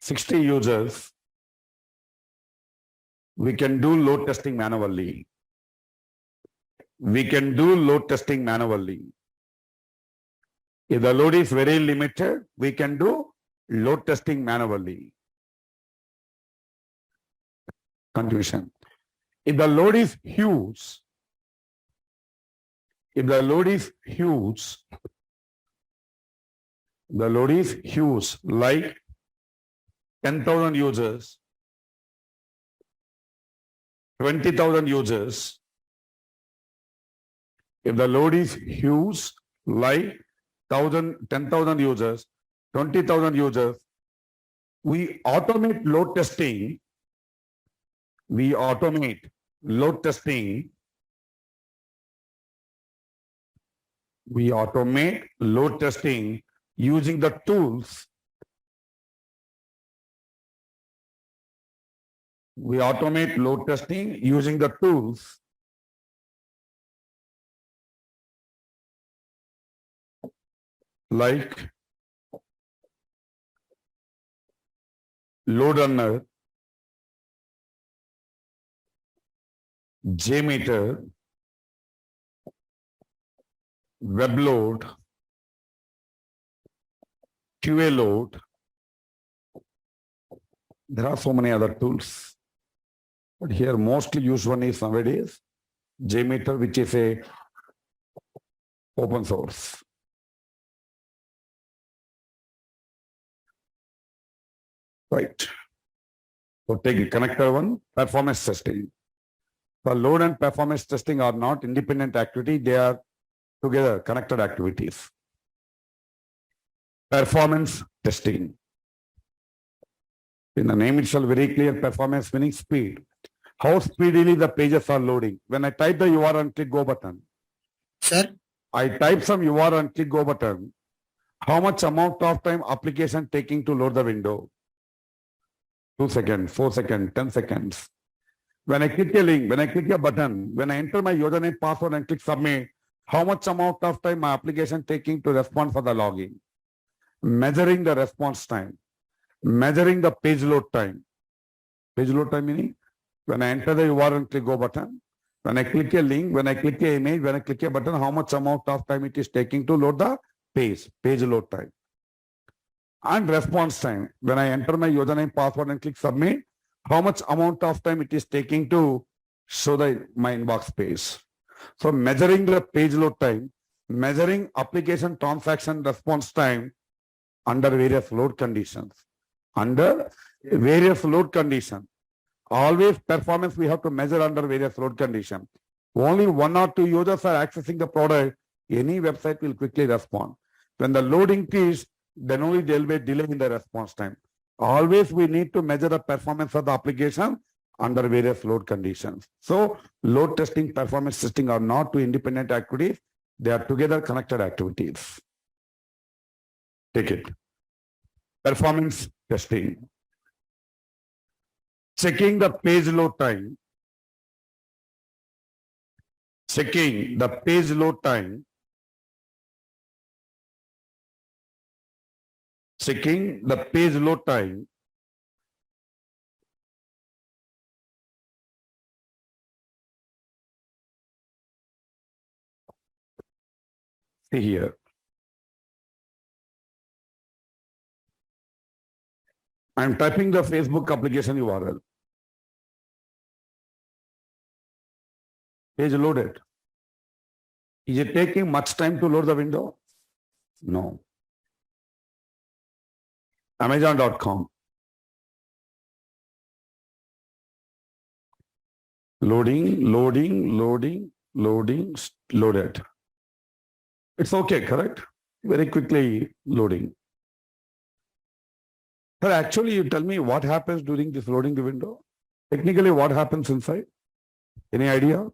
60 users, we can do load testing manually. We can do load testing manually. If the load is very limited, we can do load testing manually. Conclusion. If the load is huge, like 10,000 users, 20,000 users. If the load is huge, like 10,000 users, 20,000 users, we automate load testing. We automate load testing. We automate load testing using the tools. We automate load testing using the tools like load runner, JMeter, web load, QA load. There are so many other tools. But here mostly used one is nowadays JMeter, which is a open source. Right. So take a connector one, performance testing. The load and performance testing are not independent activity, they are together connected activities. Performance testing. In the name itself, very clear, performance meaning speed. How speedily the pages are loading. When I type the URL and click go button, Sir, I type some URL and click go button, how much amount of time application taking to load the window? 2 seconds, 4 seconds, 10 seconds. When I click a link, when I click a button, when I enter my username, password and click submit, how much amount of time my application taking to respond for the login? Measuring the response time, measuring the page load time. Page load time meaning when I enter the URL and click go button, when I click a link, when I click a image, when I click a button, how much amount of time it is taking to load the page load time. And response time, when I enter my username, password and click submit, how much amount of time it is taking to show my inbox page. So measuring the page load time, measuring application transaction response time under various load conditions. Under various load conditions. Always performance we have to measure under various load conditions. Only 1 or 2 users are accessing the product, any website will quickly respond. When the load increase, then only there will be a delay in the response time. Always we need to measure the performance of the application under various load conditions. So load testing, performance testing are not two independent activities. They are together connected activities. Take it. Performance testing. Checking the page load time. Checking the page load time. Checking the page load time. See here. I'm typing the Facebook application URL. Page loaded. Is it taking much time to load the window? No. Amazon.com. Loading, loaded. It's okay, correct? Very quickly loading. Sir, actually, you tell me what happens during this loading the window? Technically, what happens inside? Any idea?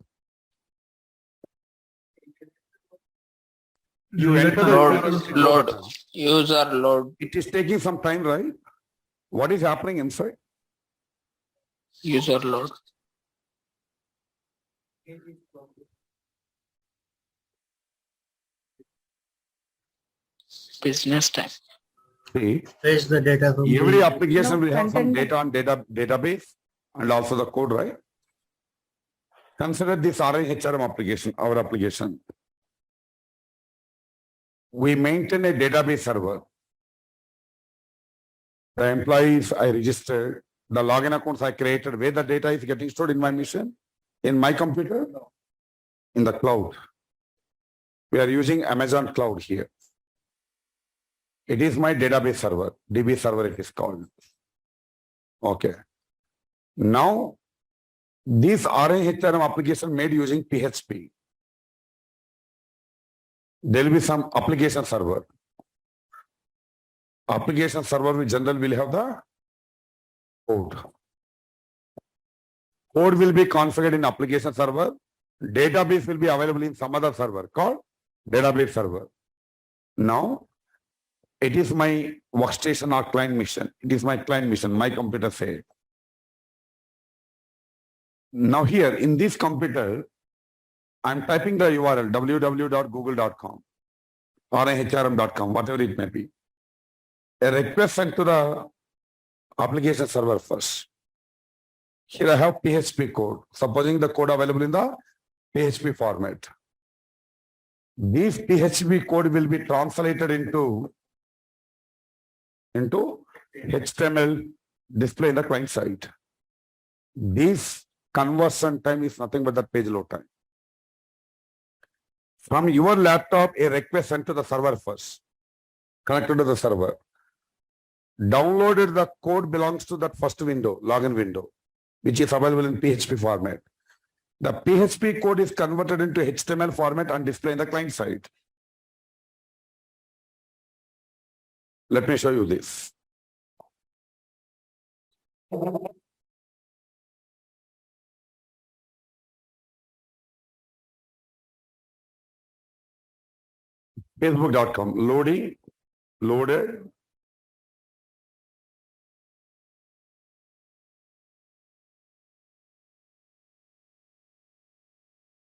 You enter the Load. User load. It is taking some time, right? What is happening inside? User load. Business time. See, Fetch the data from every the application No, will have some content- data on database and also the code, right? Consider this RIHRM application, our application. We maintain a database server. The employees I registered, the login accounts I created, where the data is getting stored in my machine, in my computer, in the cloud. We are using Amazon cloud here. It is my database server, DB server it is called. Okay. Now, this RIHRM application made using PHP. There will be some application server. Application server we generally will have the code. Code will be configured in application server. Database will be available in some other server called database server. Now, it is my workstation or client mission. It is my client mission, my computer say. Now here in this computer, I'm typing the URL www.google.com or hrm.com, whatever it may be. A request sent to the application server first. Here I have PHP code. Supposing the code available in the PHP format. This PHP code will be translated into HTML display in the client side. This conversion time is nothing but the page load time. From your laptop, a request sent to the server first, connected to the server. Downloaded the code belongs to that first window, login window, which is available in PHP format. The PHP code is converted into HTML format and displayed in the client side. Let me show you this. Facebook.com, loading, loaded.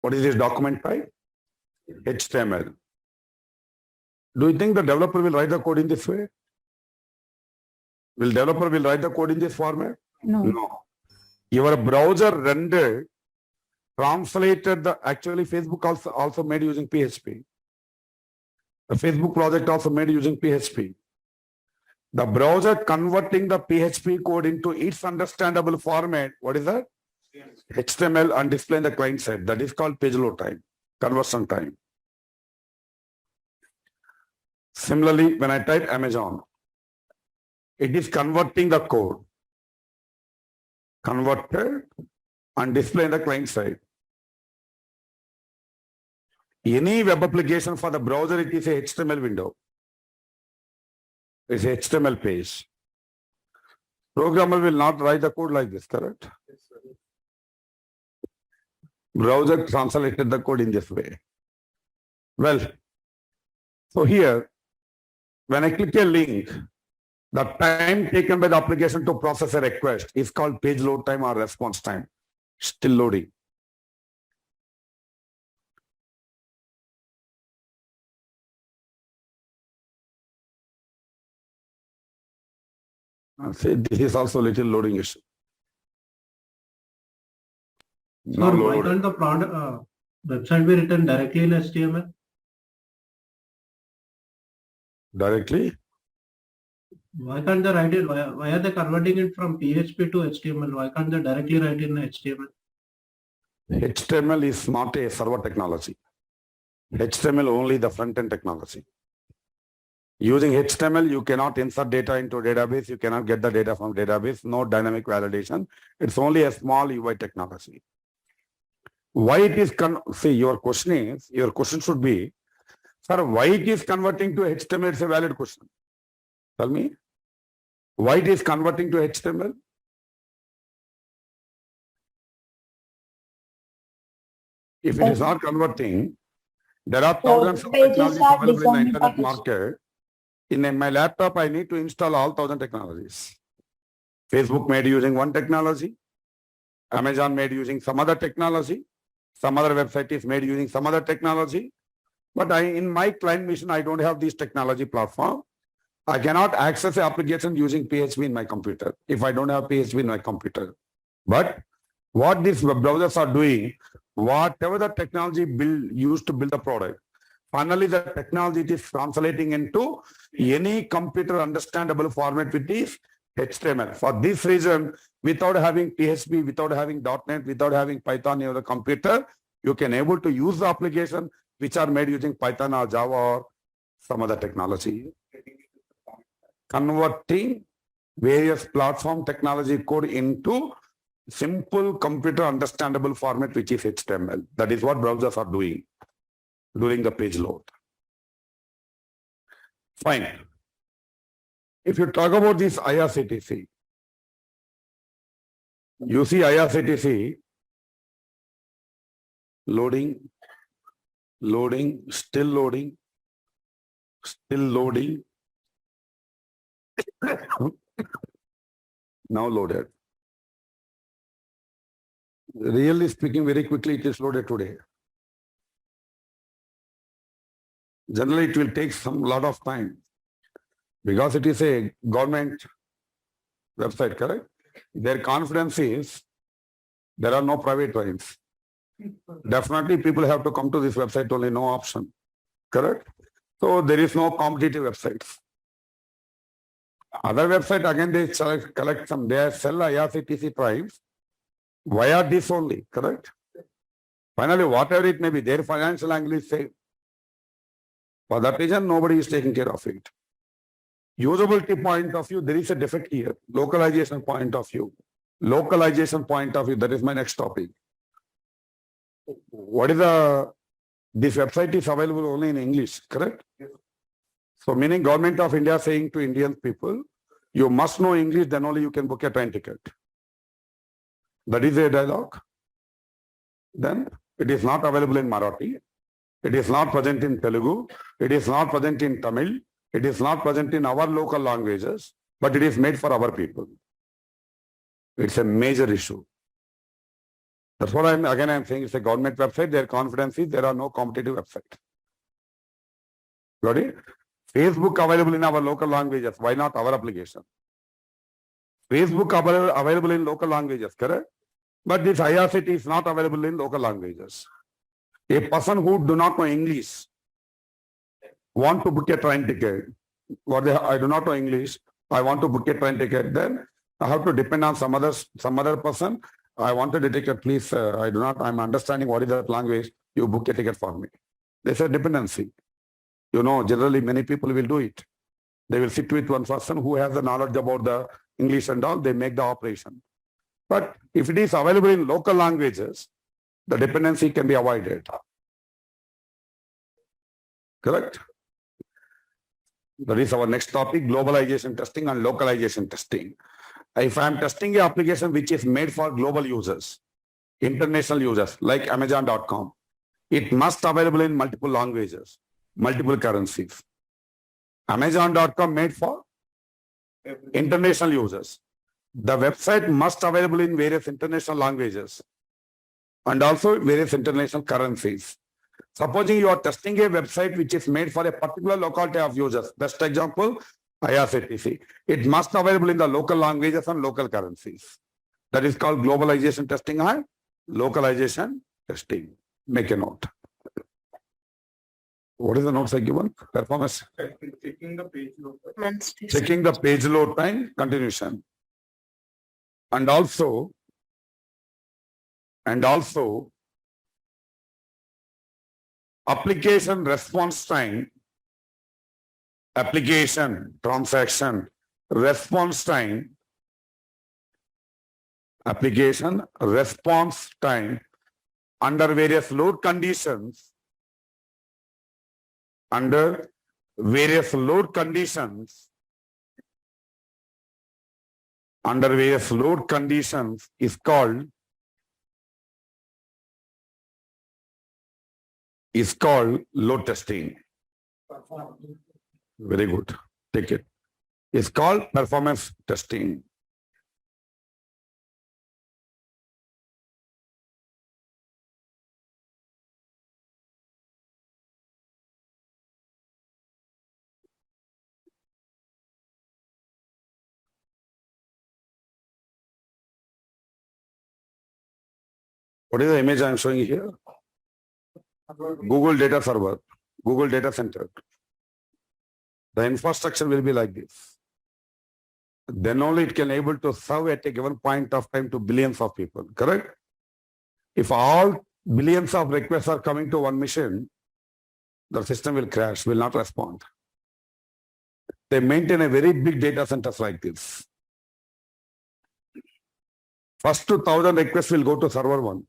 What is this document type? HTML. Do you think the developer will write the code in this way? Will developer will write the code in this format? No. No. Your browser rendered, translated the, actually Facebook also made using PHP. The Facebook project also made using PHP. The browser converting the PHP code into its understandable format. What is that? HTML and displaying the client side. That is called page load time, conversion time. Similarly, when I type Amazon, it is converting the code, converted and displaying the client side. Any web application for the browser, it is a HTML window. It's a HTML page. Programmer will not write the code like this, correct? Browser translated the code in this way. Well, so here, when I click a link, the time taken by the application to process a request is called page load time or response time. Still loading. See, this is also little loading issue. Now Sir, why loaded. can't the product website be written directly in HTML? Directly? Why can't they write it? Why are they converting it from PHP to HTML? Why can't they directly write in HTML? HTML is not a server technology. HTML only the front-end technology. Using HTML, you cannot insert data into database. You cannot get the data from database. No dynamic validation. It's only a small UI technology. Why it is, see, your question should be, sir, why it is converting to HTML? It's a valid question. Tell me, why it is converting to HTML? If it is not converting, there are thousands of technologies available in the internet market. In my laptop, I need to install all 1,000 technologies. Facebook made using one technology. Amazon made using some other technology. Some other website is made using some other technology. But in my client mission, I don't have this technology platform. I cannot access the application using PHP in my computer if I don't have PHP in my computer. But what these web browsers are doing, whatever the technology used to build the product, finally the technology is translating into any computer understandable format with this HTML. For this reason, without having PHP, without having .NET, without having Python in your computer, you can able to use the application which are made using Python or Java or some other technology. Converting various platform technology code into simple computer understandable format, which is HTML. That is what browsers are doing during the page load. Fine. If you talk about this IRCTC, you see IRCTC loading, loading, still loading, still loading. Now loaded. Really speaking, very quickly, it is loaded today. Generally, it will take some lot of time because it is a government website, correct? Their confidence is there are no private lines. Definitely, people have to come to this website only, no option, correct? So there is no competitive websites. Other website, again, they collect some, they sell IRCTC primes via this only, correct? Finally, whatever it may be, their financial angle is safe. For that reason, nobody is taking care of it. Usability point of view, there is a defect here. Localization point of view. Localization point of view, that is my next topic. What is this website is available only in English, correct? So meaning government of India saying to Indian people, you must know English, then only you can book a train ticket. That is a dialogue. Then it is not available in Marathi. It is not present in Telugu. It is not present in Tamil. It is not present in our local languages, but it is made for our people. It's a major issue. That's what I'm saying. It's a government website. Their confidence is there are no competitive websites. Got it? Facebook available in our local languages. Why not our application? Facebook available in local languages, correct? But this IRCT is not available in local languages. A person who do not know English want to book a train ticket. I do not know English. I want to book a train ticket. Then I have to depend on some other person. I wanted a ticket, please. I'm understanding what is that language. You book a ticket for me. There's a dependency. You know, generally many people will do it. They will sit with one person who has the knowledge about the English and all. They make the operation. But if it is available in local languages, the dependency can be avoided. Correct? That is our next topic, globalization testing and localization testing. If I am testing an application which is made for global users, international users like Amazon.com, it must available in multiple languages, multiple currencies. Amazon.com made for international users. The website must available in various international languages and also various international currencies. Supposing you are testing a website which is made for a particular locality of users. Best example, IRCTC. It must available in the local languages and local currencies. That is called globalization testing and localization testing. Make a note. What is the notes I given? Performance. Checking the page load. Checking the page load time, continuation. And also, application response time, application transaction response time, application response time under various load conditions, under various load conditions is called load testing. Very good. Take it. It's called performance testing. What is the image I am showing here? Google data server, Google data center. The infrastructure will be like this. Then only it can able to serve at a given point of time to billions of people, correct? If all billions of requests are coming to one machine, the system will crash, will not respond. They maintain a very big data centers like this. First 2,000 requests will go to server 1.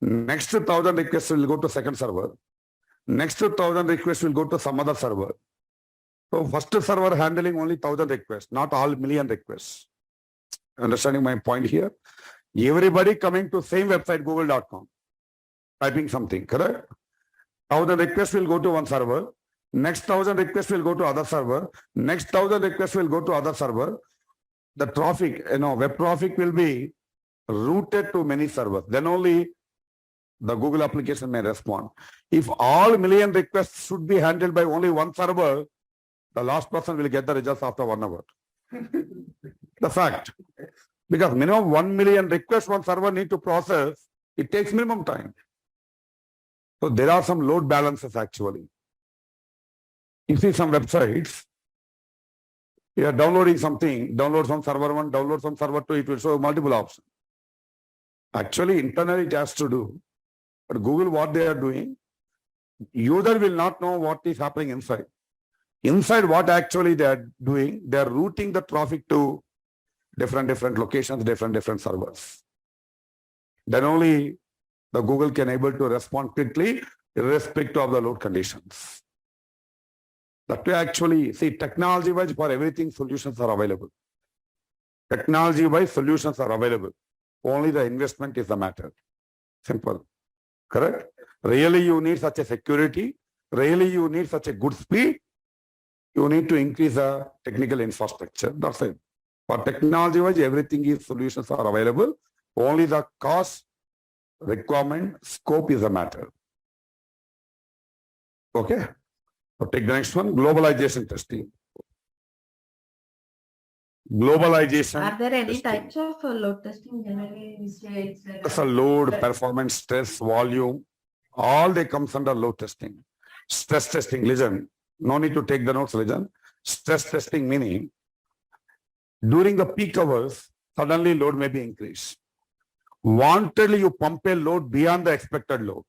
Next 1,000 requests will go to second server. Next 1,000 requests will go to some other server. So first server handling only 1,000 requests, not all million requests. Understanding my point here? Everybody coming to same website, google.com, typing something, correct? 1,000 requests will go to one server. Next 1,000 requests will go to other server. Next 1,000 requests will go to other server. The traffic, web traffic will be routed to many servers. Then only the Google application may respond. If all million requests should be handled by only one server, the last person will get the results after 1 hour. The fact. Because minimum 1 million requests one server need to process, it takes minimum time. So there are some load balances actually. You see some websites, you are downloading something, download from server 1, download from server 2, it will show multiple options. Actually, internally it has to do. But Google, what they are doing, user will not know what is happening inside. Inside what actually they are doing, they are routing the traffic to different locations, different servers. Then only the Google can able to respond quickly, irrespective of the load conditions. That way actually, see, technology-wise for everything solutions are available. Technology-wise solutions are available. Only the investment is the matter. Simple. Correct? Really you need such a security. Really you need such a good speed. You need to increase the technical infrastructure. That's it. For technology-wise, everything is solutions are available. Only the cost, requirement, scope is a matter. Okay? So take the next one, globalization testing. Globalization. Are there any testing. types of load testing? Generally, we say it's like It's a load, performance, stress, volume. All they comes under load testing. Stress testing, listen. No need to take the notes, listen. Stress testing meaning during the peak hours, suddenly load may be increased. Wantedly you pump a load beyond the expected load.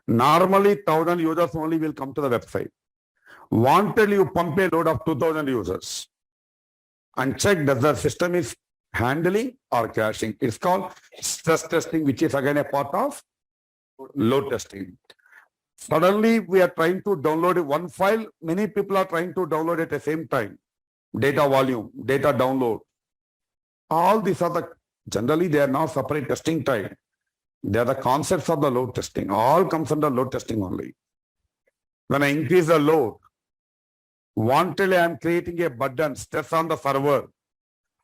Normally 1,000 users only will come to the website. Wantedly you pump a load of 2,000 users and check that the system is handling or crashing. It's called stress testing, which is again a part of load testing. Suddenly we are trying to download one file. Many people are trying to download at the same time. Data volume, data download. All these are the, generally they are now separate testing type. They are the concepts of the load testing. All comes under load testing only. When I increase the load, Wanted, I am creating a button, stress on the server.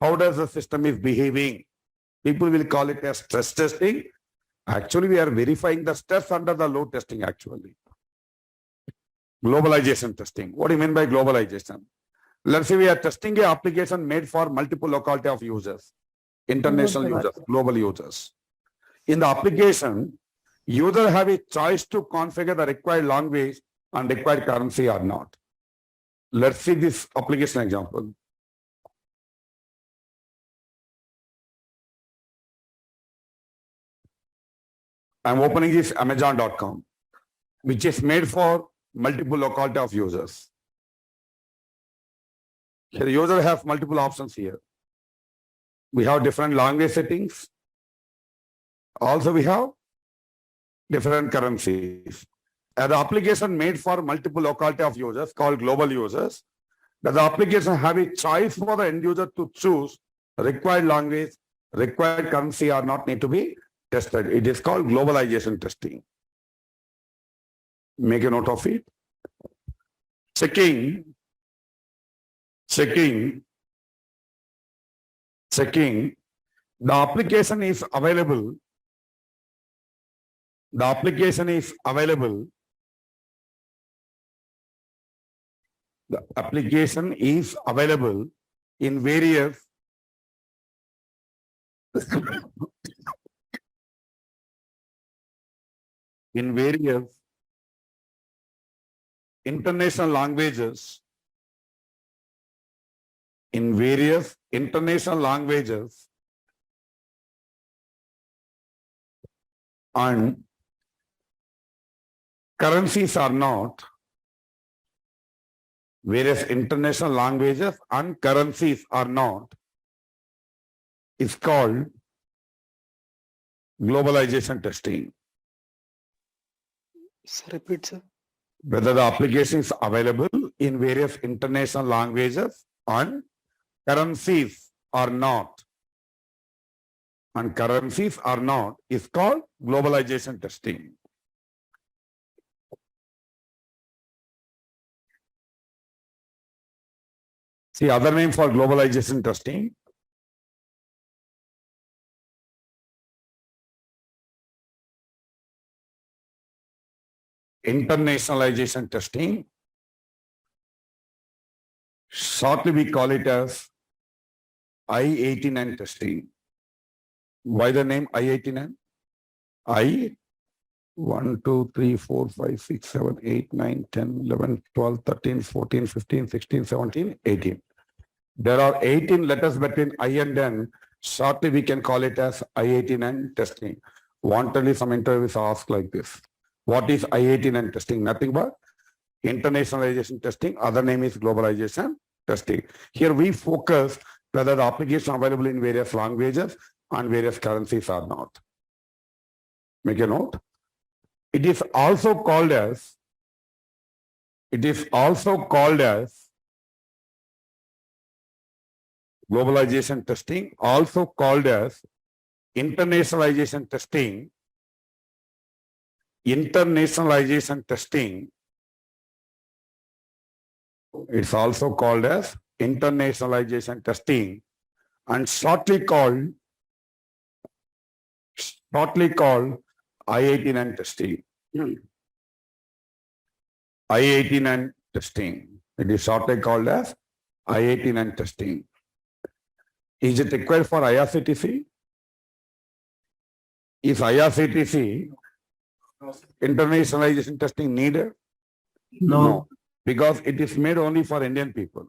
How does the system is behaving? People will call it as stress testing. Actually, we are verifying the stress under the load testing actually. Globalization testing. What do you mean by globalization? Let's say we are testing an application made for multiple locality of users, international users, global users. In the application, user have a choice to configure the required language and required currency or not. Let's see this application example. I'm opening this Amazon.com, which is made for multiple locality of users. The user has multiple options here. We have different language settings. Also, we have different currencies. As the application made for multiple locality of users called global users, does the application have a choice for the end user to choose required language, required currency or not need to be tested? It is called globalization testing. Make a note of it. Checking. The application is available. The application is available. The application is available in various international languages. In various international languages and currencies are not. Various international languages and currencies are not. It's called globalization testing. Sir, repeat, sir. Whether the application is available in various international languages and currencies are not. And currencies are not is called globalization testing. See, other name for globalization testing. Internationalization testing. Shortly we call it as I-89 testing. Why the name I-89? I 1, 2, 3, 4, 5, 6, 7, 8, 9, 10, 11, 12, 13, 14, 15, 16, 17, 18. There are 18 letters between I and N. Shortly we can call it as I-89 testing. Wantedly some interviews ask like this. What is I-89 testing? Nothing but internationalization testing. Other name is globalization testing. Here we focus whether the application available in various languages and various currencies are not. Make a note. It is also called as globalization testing, also called as internationalization testing. Internationalization testing. It's also called as internationalization testing and shortly called I-89 testing. I-89 testing. It is shortly called as I-89 testing. Is it required for IRCTC? Is IRCTC internationalization testing needed? No, because it is made only for Indian people.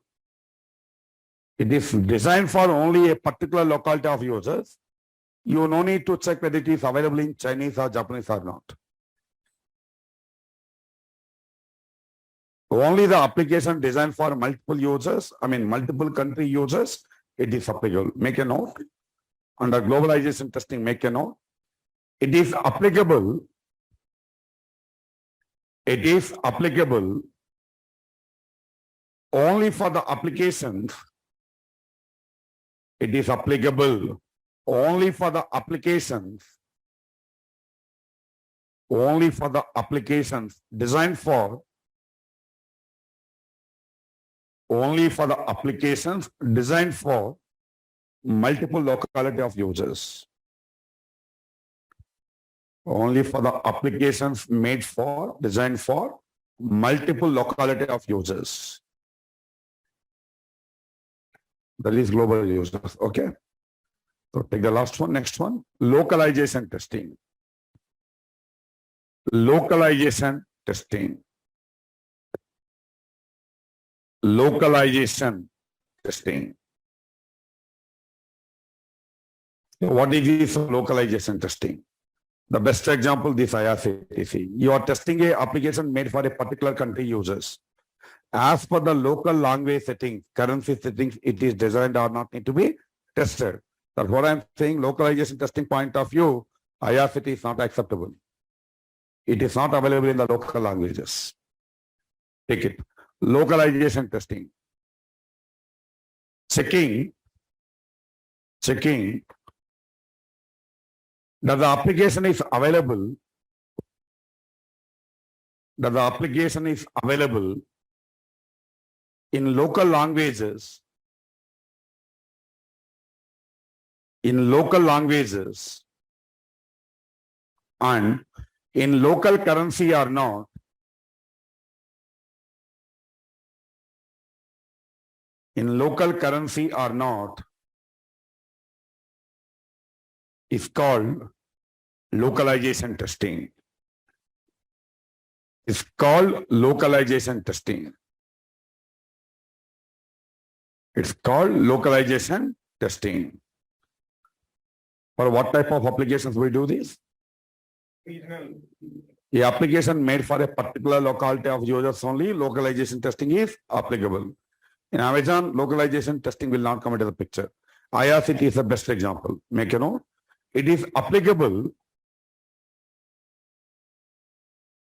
It is designed for only a particular locality of users. You no need to check whether it is available in Chinese or Japanese or not. Only the application designed for multiple users, multiple country users, it is applicable. Make a note. Under globalization testing, make a note. It is applicable. It is applicable only for the applications. It is applicable only for the applications. Only for the applications designed for only for the applications designed for multiple locality of users. Only for the applications designed for multiple locality of users. That is global users, okay? So take the last one, next one, localization testing. Localization testing. Localization testing. So what is this localization testing? The best example, this IRCTC. You are testing a application made for a particular country users. As per the local language settings, currency settings, it is designed or not need to be tested. That's what I'm saying. Localization testing point of view, IRCT is not acceptable. It is not available in the local languages. Take it. Localization testing. Checking that the application is available. That the application is available in local languages. In local languages and in local currency or not. In local currency or not is called localization testing. It's called localization testing. It's called localization testing. For what type of applications we do this? The application made for a particular locality of users only, localization testing is applicable. In Amazon, localization testing will not come into the picture. IRCT is the best example. Make a note. It is applicable.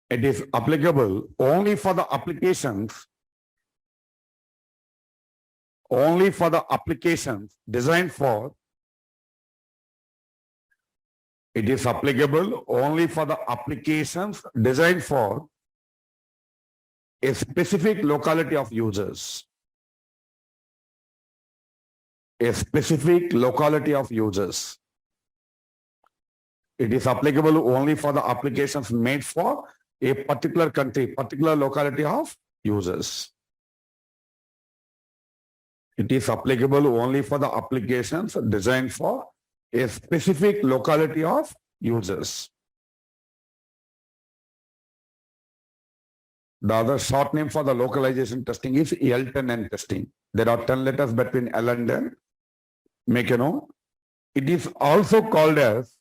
It is applicable only for the applications. Only for the applications designed for. It is applicable only for the applications designed for a specific locality of users. A specific locality of users. It is applicable only for the applications made for a particular country, particular locality of users. It is applicable only for the applications designed for a specific locality of users. The other short name for the localization testing is L10N testing. There are 10 letters between L and N. Make a note. It is also called as,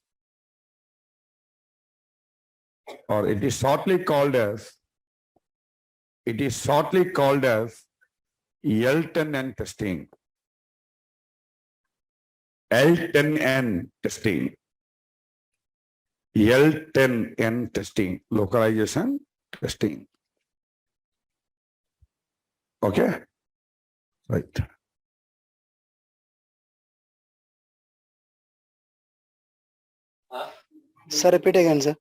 or it is shortly called as L10N testing. L10N testing. L10N testing. Localization testing. Okay? Right. Sir, repeat again, sir.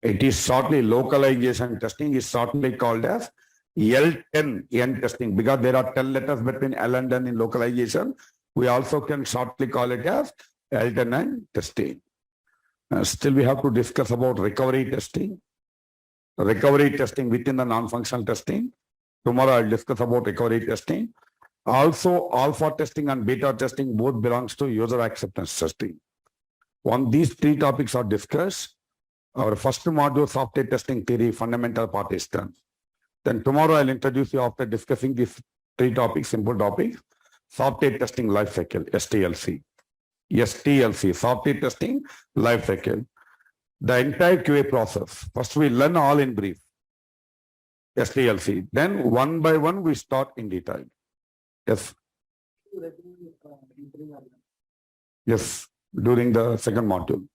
It is shortly localization testing is shortly called as L10N testing because there are 10 letters between L and N in localization. We also can shortly call it as L10N testing. Still we have to discuss about recovery testing. Recovery testing within the non-functional testing. Tomorrow I'll discuss about recovery testing. Also, alpha testing and beta testing both belongs to user acceptance testing. When these three topics are discussed, our first module, software testing theory, fundamental part is done. Then tomorrow I'll introduce you after discussing these three topics, simple topics, software testing life cycle, STLC. STLC, software testing life cycle. The entire QA process. First we learn all in brief. STLC. Then one by one we start in detail. Yes. Yes, during the second module.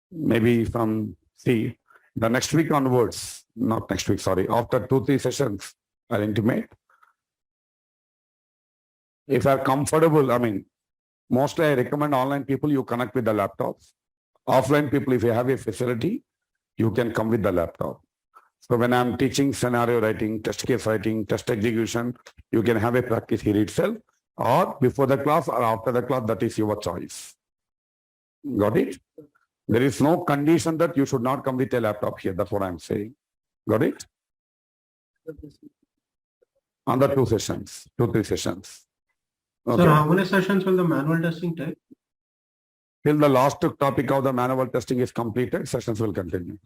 Maybe from the next week onwards, not next week, sorry, after 2-3 sessions, I'll intimate. If you're comfortable, I mean, mostly I recommend online people, you connect with the laptops. Offline people, if you have a facility, you can come with the laptop. So when I'm teaching scenario writing, test case writing, test execution, you can have a practice here itself or before the class or after the class, that is your choice. Got it? There is no condition that you should not come with a laptop here. That's what I'm saying. Got it? On the 2 sessions, 2-3 sessions. Okay. Sir, how many sessions will the manual testing take? Till the last topic of the manual testing is completed, sessions will continue.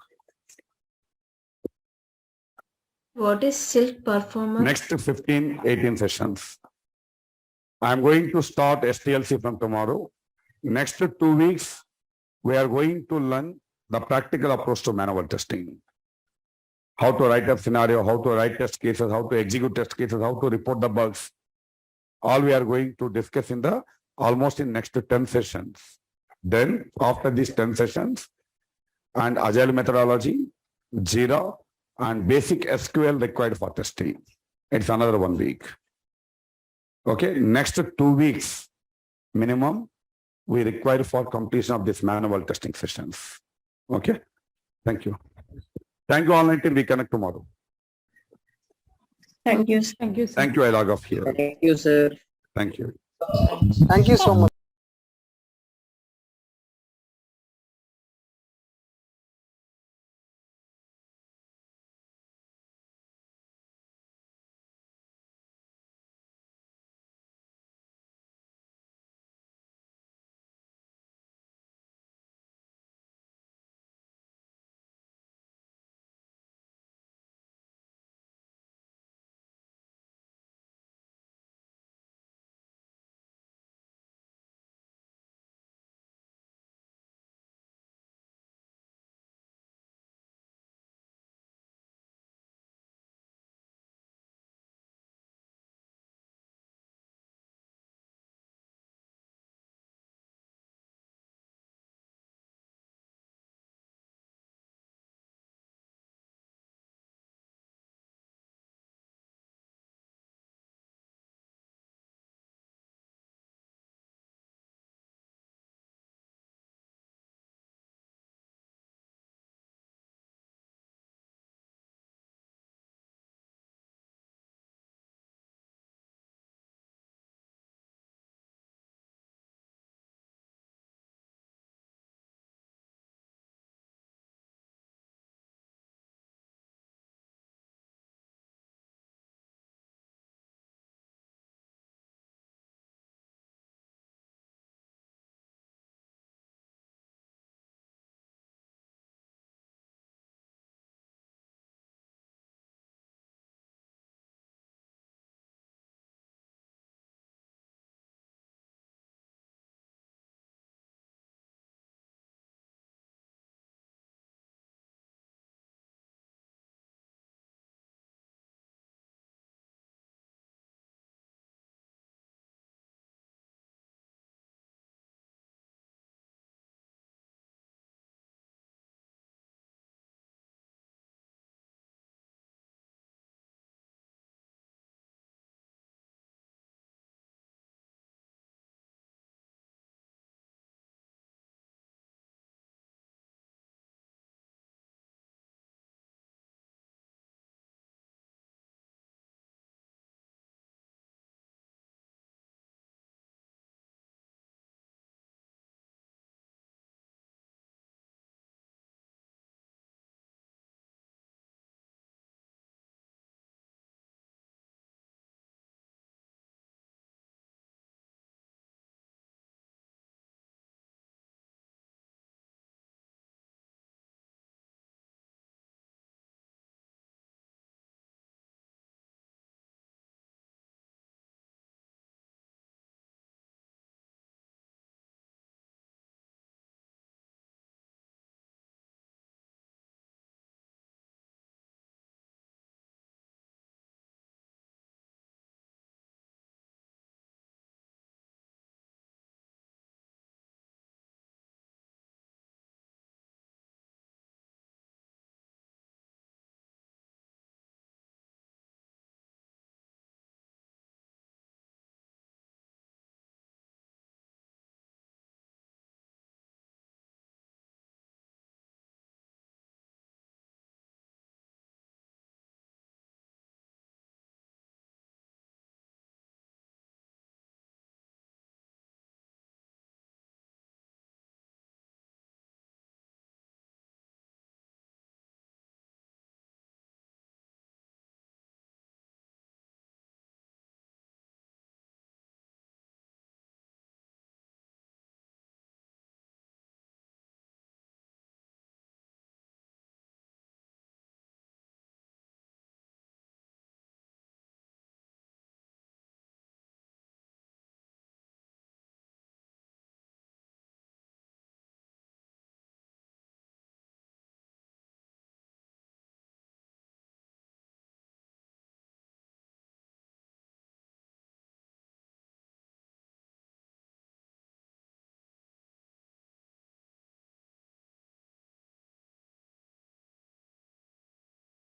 What is silk performance? Next 15-18 sessions. I'm going to start STLC from tomorrow. Next 2 weeks, we are going to learn the practical approach to manual testing. How to write a scenario, how to write test cases, how to execute test cases, how to report the bugs. All we are going to discuss in the almost in next 10 sessions. Then after these 10 sessions and agile methodology, Jira and basic SQL required for testing. It's another 1 week. Okay, next 2 weeks minimum we require for completion of this manual testing sessions. Okay, thank you. Thank you online team. We connect tomorrow. Thank you. Thank you, sir. Thank you. I log off here. Thank you, sir. Thank you. Thank you so much.